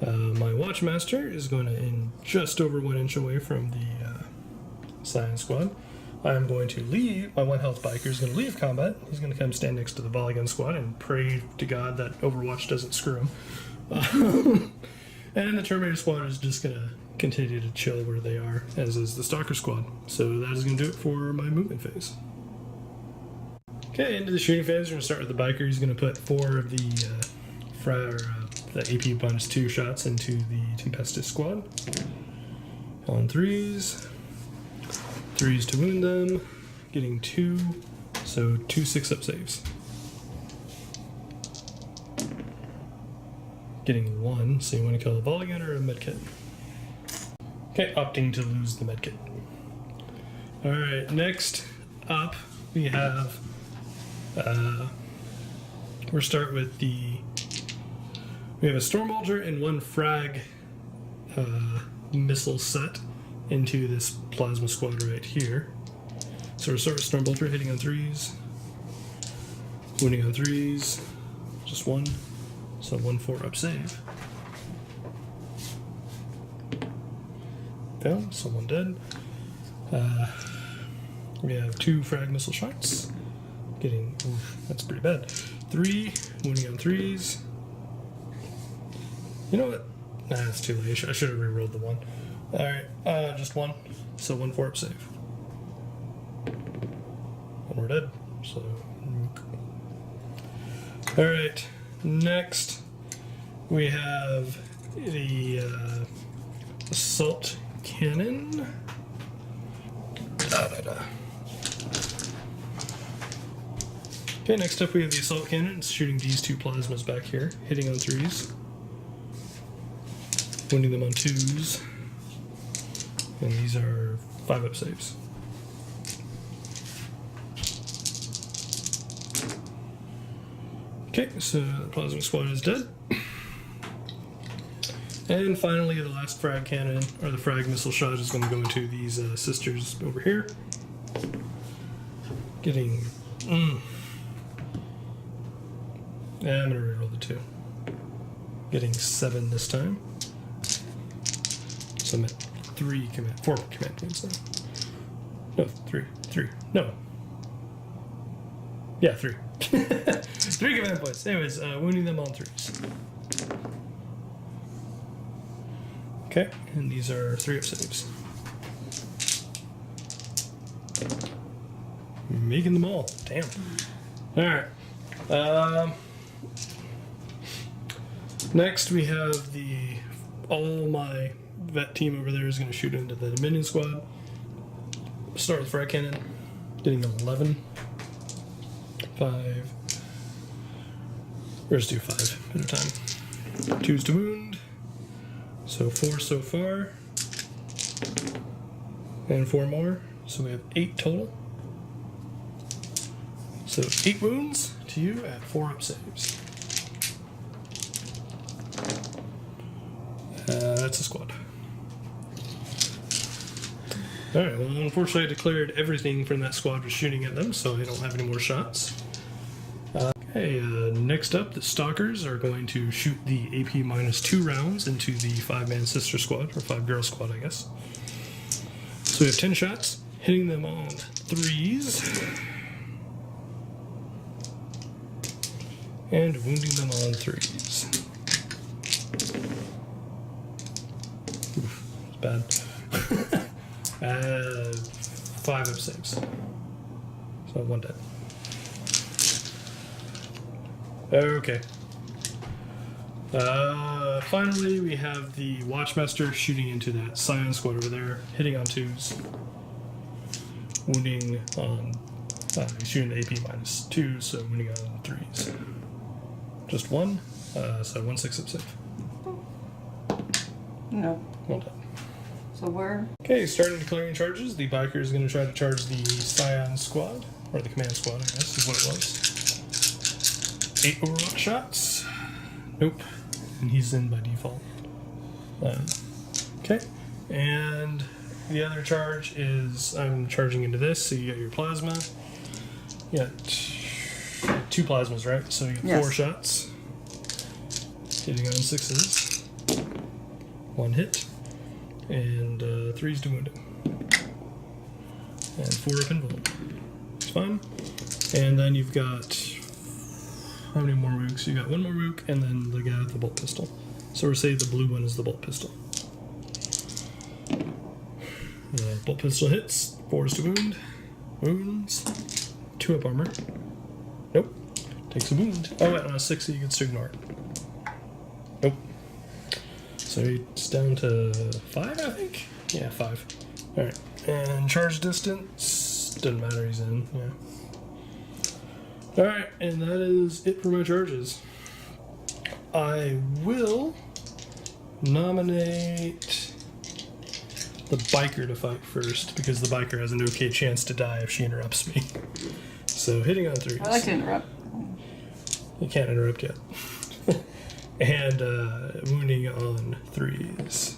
My Watchmaster is going to in just over 1 inch away from the Science squad. I'm going to leave. My 1 health biker is going to leave combat. He's going to come stand next to the volley gun squad and pray to God that Overwatch doesn't screw him. And the Terminator squad is just going to continue to chill where they are, as is the Stalker squad. So that is going to do it for my movement phase. Okay, into the shooting phase, we're going to start with the biker. He's going to put 4 of the the AP bonus 2 shots into the Tempestus squad. On 3s. 3s to wound them. Getting 2. So 2 6-up saves. Getting 1. So you want to kill a volley gun or a medkit? Okay, opting to lose the medkit. Alright, next up we have we'll start with we have a Storm Bolter and 1 frag missile set into this plasma squad right here. So we'll start with Storm Bolter hitting on 3s, wounding on 3s, just 1, So 1/4 up save. Failed, so 1 dead. We have 2 frag missile shots. Getting, oof, that's pretty bad. 3, wounding on 3s. You know what? Nah, it's too late. I should have rerolled the 1. Alright, just 1. So 1/4 up save. And we're dead. So, alright, next we have the assault cannon. Okay, next up we have the assault cannon. It's shooting these 2 plasmas back here, hitting on 3s, wounding them on 2s, and these are 5 up saves. Okay, so the plasma squad is dead. And finally, the last frag cannon, or the frag missile shot, is going to go into these sisters over here. Getting... Yeah, I'm going to reroll the 2. Getting 7 this time. So I'm at 4 command points now. No, 3. No. Yeah, 3. 3 command points. Anyways, wounding them on 3s. Okay, and these are 3 up saves. Making them all. Damn. Alright. Next we have all my vet team over there is going to shoot into the Dominion squad. Start with frag cannon. Getting 11. 5. Let's do 5 at a time. 2s to wound. So 4 so far. And 4 more. So we have 8 total. So 8 wounds to you at 4 up saves. That's a squad. Alright, well, unfortunately I declared everything from that squad was shooting at them, so I don't have any more shots. Next up, the Stalkers are going to shoot the AP -2 rounds into the 5-man sister squad, or 5-girl squad, I guess. So we have 10 shots, hitting them on 3s, and wounding them on 3s. Oof, it's bad. 5 up saves. So 1 dead. Okay. Finally, we have the Watchmaster shooting into that Scion squad over there, hitting on 2s, wounding on, shooting the AP -2, so wounding on 3s. Just 1, so 1 6 up save. No. Well done. So where? Okay, starting declaring charges. The biker is going to try to charge the Scion squad, or the command squad, I guess, is what it was. 8 overwatch shots. Nope. And he's in by default. Okay. And the other charge is I'm charging into this, so you got your plasma. You got 2 plasmas, right? So you got 4 shots. Hitting on 6s. 1 hit. And 3s to wound him. And 4 up invuln. It's fine. And then you've got... How many more rooks? You got 1 more rook, and then the guy with the bolt pistol. So we'll say the blue one is the bolt pistol. Bolt pistol hits, 4s to wound. Wounds. 2 up armor. Nope. Takes a wound. Oh, wait, on a 6 you can still ignore it. Nope. So it's down to 5, I think? Yeah, 5. Alright. And charge distance. Doesn't matter, he's in. Yeah. Alright, and that is it for my charges. I will nominate the biker to fight first, because the biker has an okay chance to die if she interrupts me. So hitting on 3s. I like to interrupt. You can't interrupt yet. And wounding on 3s.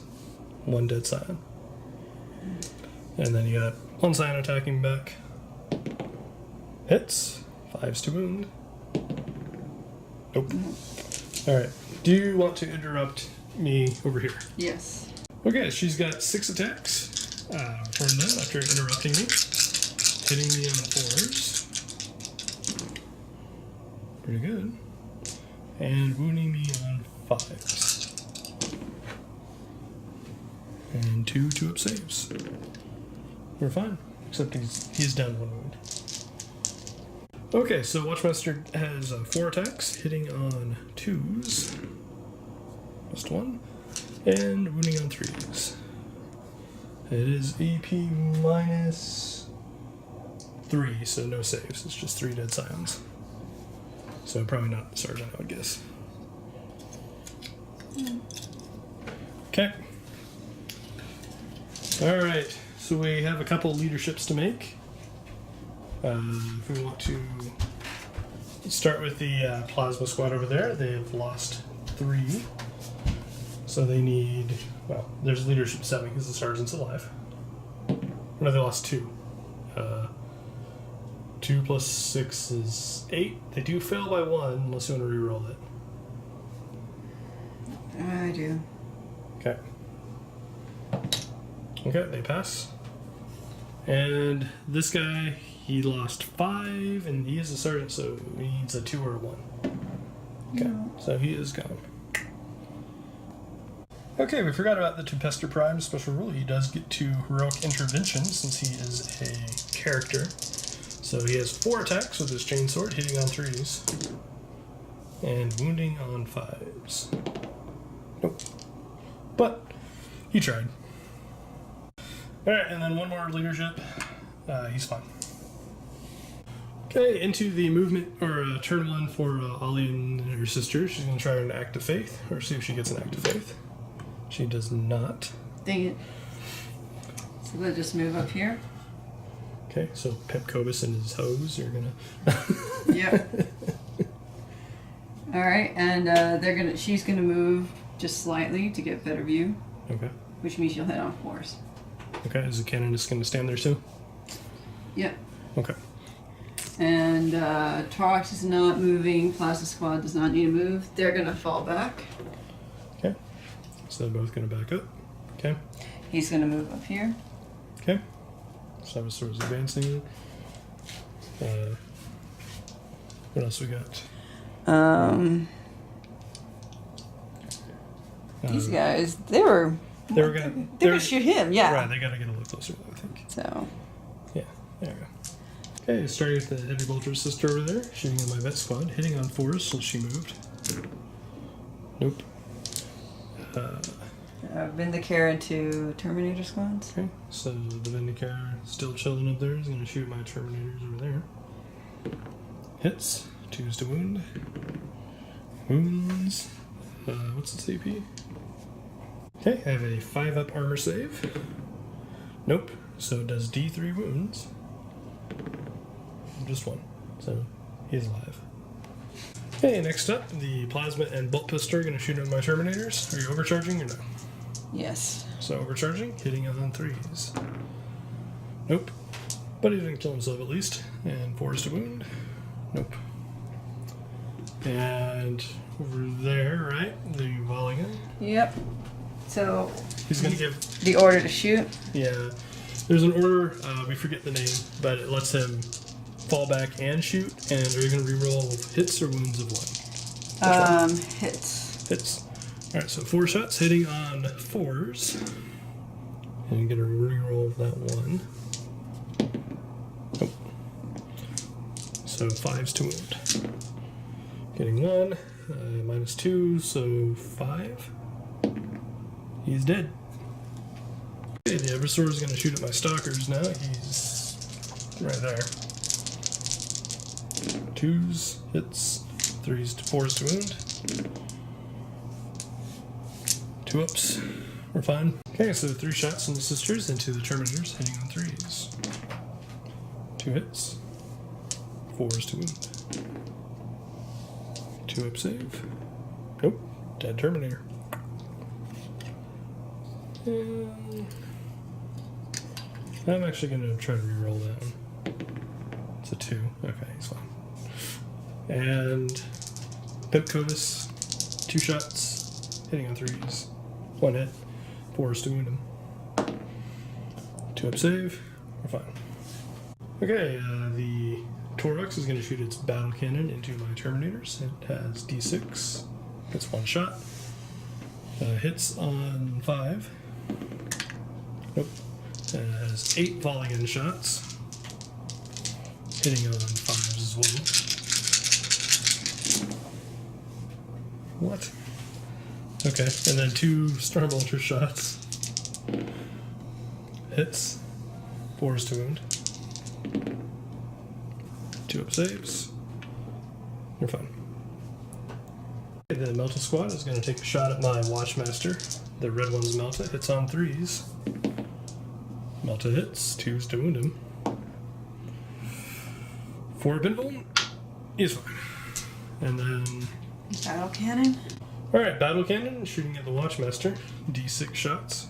1 dead Scion. And then you got 1 Scion attacking back. Hits. 5s to wound. Nope. Alright. Do you want to interrupt me over here? Yes. Okay, she's got 6 attacks. From that, after interrupting me. Hitting me on 4s. Pretty good. And wounding me on 5s. And 2 2-up saves. We're fine. Except he's down 1 wound. Okay, so Watchmaster has 4 attacks, hitting on 2s. Just 1. And wounding on 3s. It is EP minus 3, so no saves. It's just 3 dead scions. So probably not the sergeant, I would guess. Okay. Alright, so we have a couple leaderships to make. If we want to start with the plasma squad over there, they have lost 3. So they need, well, there's leadership 7 because the sergeant's alive. No, they lost 2. 2 plus 6 is 8. They do fail by 1 unless you want to reroll it. I do. Okay. Okay, they pass. And this guy, he lost 5, and he is a sergeant, so he needs a 2 or a 1. Okay, so he is gone. Okay, we forgot about the Tempestus Prime special rule. He does get to heroic intervention since he is a character. So he has 4 attacks with his chainsword, hitting on 3s. And wounding on 5s. Nope. But he tried. Alright, and then 1 more leadership. He's fine. Okay, into the movement, or turn 1 for Alian and her sister. She's going to try an act of faith, or see if she gets an act of faith. She does not. Dang it. So they'll just move up here. Okay, so Pep Cobus and his hose are gonna. Yep. All right, and she's gonna move just slightly to get better view. Okay. Which means you'll hit on 4s. Okay, is the canonist gonna stand there too? Yep. Okay. And Torx is not moving. Plasma Squad does not need to move. They're gonna fall back. Okay. So they're both gonna back up. Okay. He's gonna move up here. Okay. So sort of advancing. What else we got? These guys, they were gonna shoot him, yeah. Right, they gotta get a little closer, I think. So. Yeah, there we go. Okay, starting with the heavy bolter sister over there, shooting at my vet squad, hitting on 4s, so she moved. Nope. Vindicare into Terminator squads. Okay, so the Vindicare still chilling up there is going to shoot my Terminators over there. Hits. 2s to wound. Wounds. What's its AP? Okay, I have a 5-up armor save. Nope. So it does D3 wounds. Just 1. So he's alive. Okay, next up, the plasma and bolt pistol are going to shoot at my Terminators. Are you overcharging or no? Yes. So overcharging, hitting on 3s. Nope. But he didn't kill himself at least. And 4s to wound. Nope. And over there, right? The volley gun. Yep. So He's going to give... the order to shoot. Yeah. There's an order, we forget the name, but it lets him fall back and shoot. And are you going to reroll hits or wounds of 1? Hits. Hits. Alright, so 4 shots hitting on 4s. And get a reroll of that 1. Nope. So 5s to wound. Getting 1. Minus 2, so 5. He's dead. Okay, the Eversor is going to shoot at my stalkers now. He's right there. 2s, hits. 3s to 4s to wound. 2-ups. We're fine. Okay, so 3 shots on the sisters into the Terminators, hitting on 3s. 2 hits. 4s to wound. 2-up save. Nope. Dead Terminator. And I'm actually going to try to reroll that one. It's a 2. Okay, he's fine. And Pip Cobus 2 shots, hitting on 3s. 1 hit, 4 to wound him. 2 up save, we're fine. Okay, the Torux is going to shoot its battle cannon into my Terminators. It has D6, gets 1 shot. Hits on 5. Nope. It has 8 volley gun shots, hitting on 5s as well. What? Okay, and then 2 Starbolter shots. Hits. 4s to wound. 2 up saves. You're fine. Okay, the Melta squad is going to take a shot at my Watchmaster. The red one's Melta. Hits on 3s. Melta hits. 2s to wound him. 4 pinball. He's fine. And then... Battle cannon. Alright, battle cannon, shooting at the Watchmaster. D6 shots.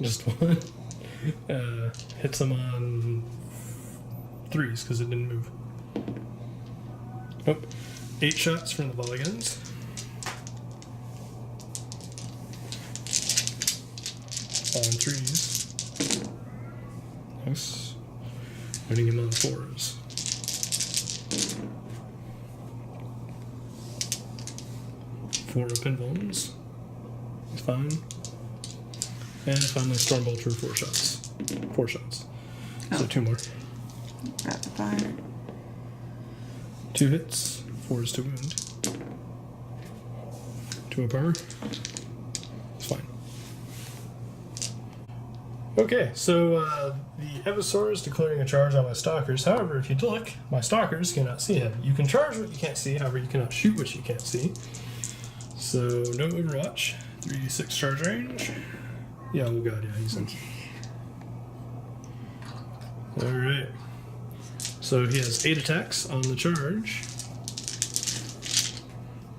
Just 1. Hits him on 3s because it didn't move. Nope. 8 shots from the volley guns. On 3s. Nice. Winning him on 4s. 4 pinballs. It's fine. And finally, Stormbolter, 4 shots. 4 shots. Oh. So 2 more. Rapid fire. 2 hits, 4s to wound. 2 up armor. It's fine. Okay, so the Evosaur is declaring a charge on my Stalkers. However, if you look, my Stalkers cannot see him. You can charge what you can't see, however, you cannot shoot what you can't see. So, no Overwatch. 3d6 charge range. Yeah, oh god, yeah, he's in. Alright. So he has 8 attacks on the charge.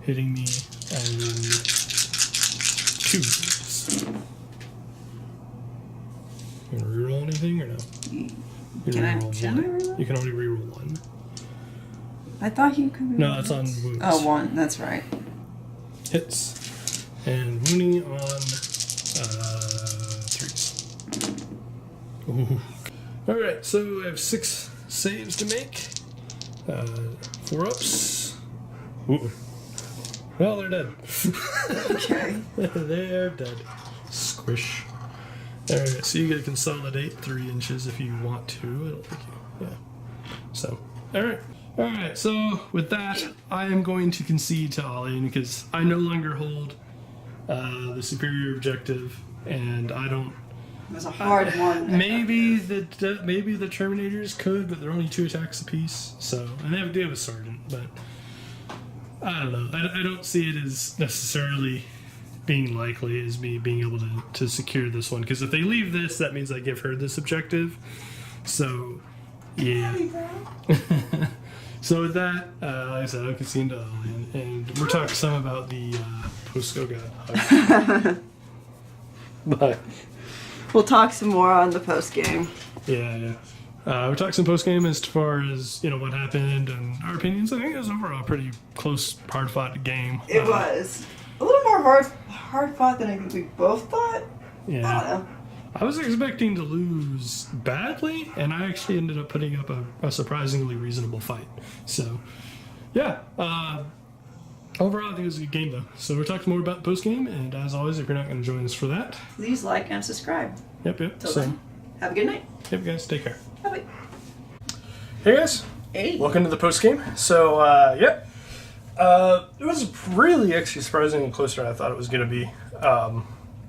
Hitting me on 2s. You want to reroll anything or no? You Can I reroll one. reroll? You can only reroll 1. I thought you could. No, that's on wounds. Oh, 1. That's right. Hits. And wounding on 3s. Ooh. Alright, so I have 6 saves to make. 4 ups. Ooh. Well, they're dead. Okay. They're dead. Squish. Alright, so you get to consolidate 3 inches if you want to. I don't think you. Yeah. So, alright. Alright, so with that, I am going to concede to Alian because I no longer hold the superior objective, and I don't. It was a hard one. Maybe the Terminators could, but they're only 2 attacks apiece. So, and they have a deal with Sergeant, but I don't know. I don't see it as necessarily being likely as me being able to secure this one, because if they leave this, that means I give her this objective. So, yeah. So with that, like I said, I'll concede to Alian, and we're talking some about the post. Oh god. Bye. We'll talk some more on the post game. Yeah. We're talking some post game as far as what happened and our opinions. I think it was overall a pretty close, hard fought game. It was a little more hard fought than I think we both thought. Yeah. I don't know. I was expecting to lose badly, and I actually ended up putting up a surprisingly reasonable fight. So, yeah. Overall, I think it was a good game, though. So we're talking more about the post-game, and as always, if you're not going to join us for that... Please like and subscribe. Yep. Till then, have a good night. Yep, guys. Take care. Bye-bye. Hey, guys. Hey. Welcome to the post-game. So, it was really actually surprisingly closer than I thought it was going to be.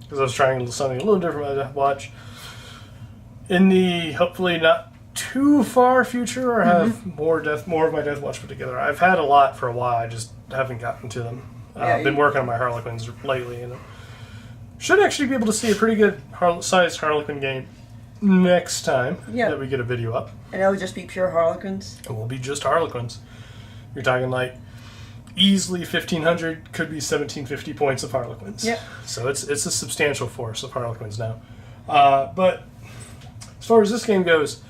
Because I was trying something a little different with Deathwatch. In the hopefully not too far future, or have more of my Deathwatch put together. I've had a lot for a while, I just haven't gotten to them. I've been working on my Harlequins lately, and should actually be able to see a pretty good sized Harlequin game next time that we get a video up. And it'll just be pure Harlequins? It will be just Harlequins. You're talking like easily 1,500, could be 1,750 points of Harlequins. Yep. So it's a substantial force of Harlequins now. But as far as this game goes,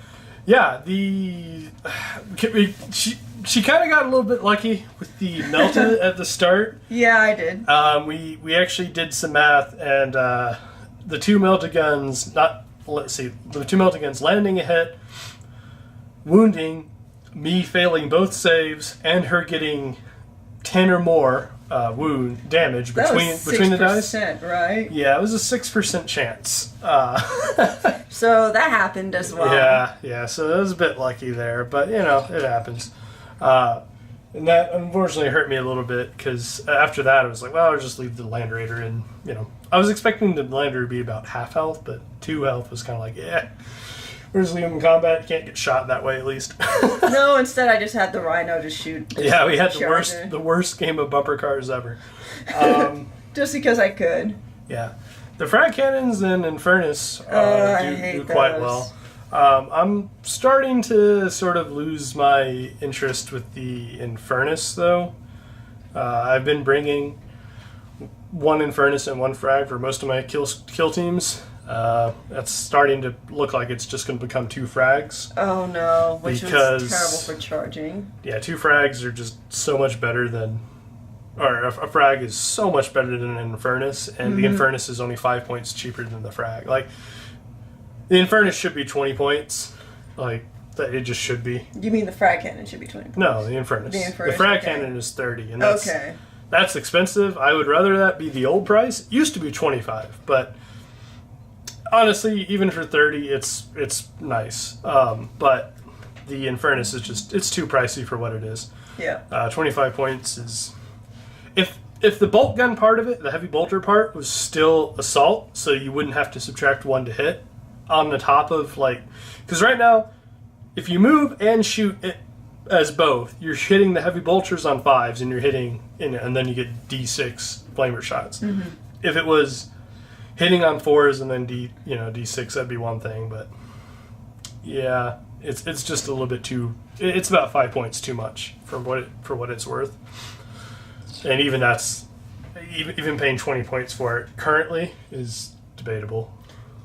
Yeah, she kind of got a little bit lucky with the melt at the start. Yeah, I did. We actually did some math, and the two melted guns, the two melted guns landing a hit, wounding, me failing both saves, and her getting 10 or more wound damage between the dice. Right? Yeah, it was a 6% chance. So that happened as well. Yeah, so it was a bit lucky there, but it happens. And that unfortunately hurt me a little bit, because after that I was like, well, I'll just leave the Land Raider, and I was expecting the Land Raider to be about half health, but 2 health was kind of like, we're just leaving him in combat. You can't get shot that way, at least. No, instead I just had the Rhino just shoot. Yeah, we had the worst game of bumper cars ever. Just because I could. Yeah. The frag cannons and Infernus do quite well. I'm starting to sort of lose my interest with the Infernus, though. I've been bringing 1 Infernus and 1 frag for most of my kill teams. That's starting to look like it's just going to become 2 frags. Oh no, which was terrible for charging. Yeah, 2 frags are just so much better than... Or a frag is so much better than an Infernus, and the Infernus is only 5 points cheaper than the frag. Like, the Infernus should be 20 points. Like, it just should be. You mean the frag cannon should be 20 points? No, the Infernus. The frag cannon is 30, and that's expensive. I would rather that be the old price. It used to be 25, but honestly, even for 30, it's nice. But the Infernus is it's too pricey for what it is. Yeah. 25 points is... If the bolt gun part of it, the heavy bolter part, was still assault, so you wouldn't have to subtract 1 to hit on the top of, like... Because right now, if you move and shoot it as both, you're hitting the heavy bolters on 5s, and you're hitting... And then you get D6 flamer shots. Mm-hmm. If it was hitting on 4s and then D6, that'd be one thing, but... Yeah, it's just a little bit too... It's about 5 points too much for what it's worth. And even that's... Even paying 20 points for it currently is debatable.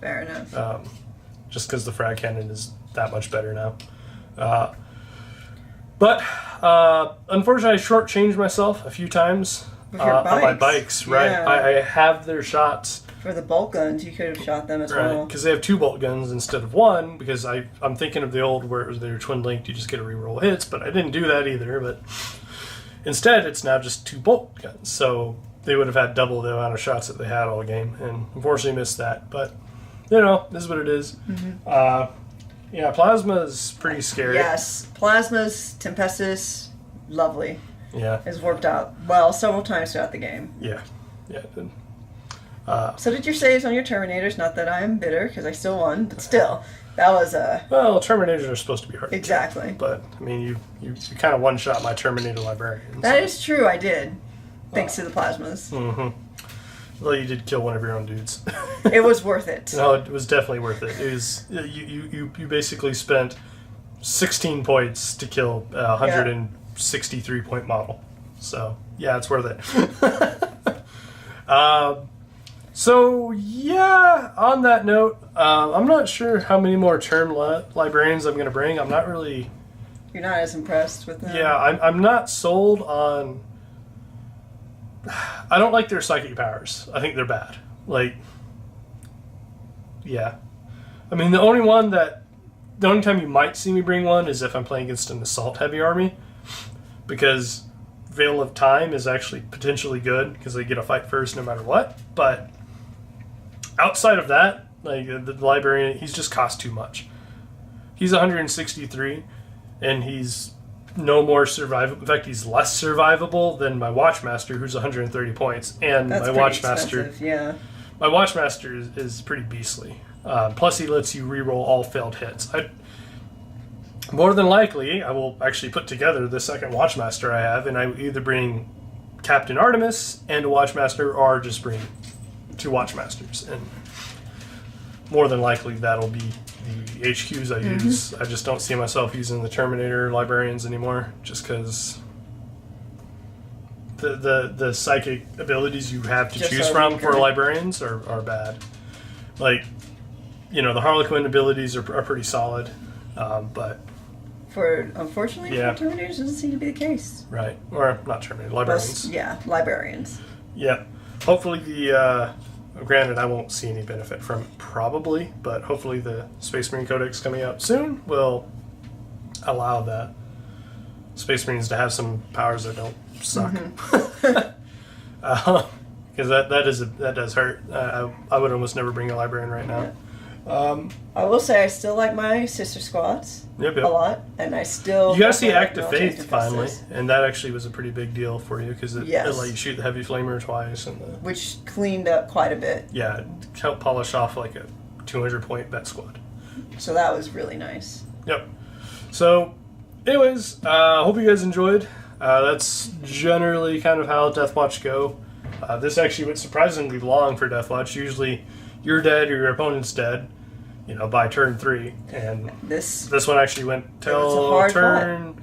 Fair enough. Just because the frag cannon is that much better now. But unfortunately, I shortchanged myself a few times on my bikes. Right, yeah. I have their shots. For the bolt guns, you could have shot them as well. Because they have 2 bolt guns instead of 1. Because I'm thinking of the old where they were twin linked, you just get a reroll hits. But I didn't do that either. But instead, it's now just 2 bolt guns. So they would have had double the amount of shots that they had all game, and unfortunately missed that. But this is what it is. Mm-hmm. Plasma is pretty scary. Yes, Plasma's Tempestus, lovely. Yeah, has worked out well several times throughout the game. Yeah, it did. So did your saves on your Terminators? Not that I'm bitter, because I still won, but still, that was a... Well, Terminators are supposed to be hard. Exactly. But, I mean, you kind of one-shot my Terminator Librarians. That is true, I did. Thanks to the Plasmas. Mm-hmm. Well, you did kill one of your own dudes. It was worth it. No, it was definitely worth it. It was... You basically spent 16 points to kill a 163-point model. So, yeah, it's worth it. So, yeah, on that note, I'm not sure how many more term librarians I'm going to bring. I'm not really... You're not as impressed with them? Yeah, I'm not sold on... I don't like their psychic powers. I think they're bad. Like, yeah. I mean, the only time you might see me bring one is if I'm playing against an assault-heavy army. Because Veil of Time is actually potentially good, because they get a fight first no matter what. But... outside of that, like the librarian, he's just cost too much. He's 163, and he's no more survivable. In fact, he's less survivable than my Watchmaster, who's 130 points. And that's my Watchmaster, yeah. My Watchmaster is pretty beastly. Plus, he lets you reroll all failed hits. More than likely, I will actually put together the second Watchmaster I have, and I will either bring Captain Artemis and a Watchmaster, or just bring 2 Watchmasters, and more than likely that'll be the HQs I use. I just don't see myself using the Terminator Librarians anymore, just because the psychic abilities you have to choose from for Librarians are bad. Like, the Harlequin abilities are pretty solid. But Unfortunately, Yeah. for Terminators, doesn't seem to be the case. right, or not Terminator, librarians. Most, yeah, librarians. Yeah. Hopefully granted, I won't see any benefit from it, probably, but hopefully the Space Marine Codex coming out soon will allow the Space Marines to have some powers that don't suck. Because that does hurt. I would almost never bring a librarian right now. I will say I still like my sister squads Yep. a lot, and I still. You got to see like Act of Militarum Faith finally, Tempestus, and that actually was a pretty big deal for you because it Yes. let you shoot the heavy flamer twice, and which cleaned up quite a bit. it helped polish off like a 200-point bet squad. So that was really nice. Yep. So, anyways, hope you guys enjoyed. That's generally kind of how Deathwatch go. This actually went surprisingly long for Deathwatch. Usually, you're dead or your opponent's dead, by turn 3, and This this one actually went was a till hard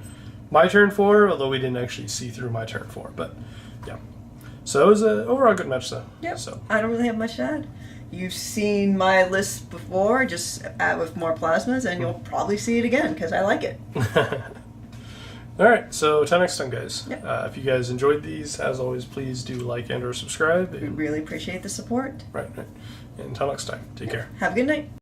my turn 4, although we didn't actually see through my turn 4. But yeah, so it was an overall good match, though. Yep. So I don't really have much to add. You've seen my list before, just add with more plasmas, and you'll probably see it again because I like it. all right. So till next time, guys. Yep. If you guys enjoyed these, as always, please do like and/or subscribe. We really appreciate the support. Right. And until next time, take care. Have a good night.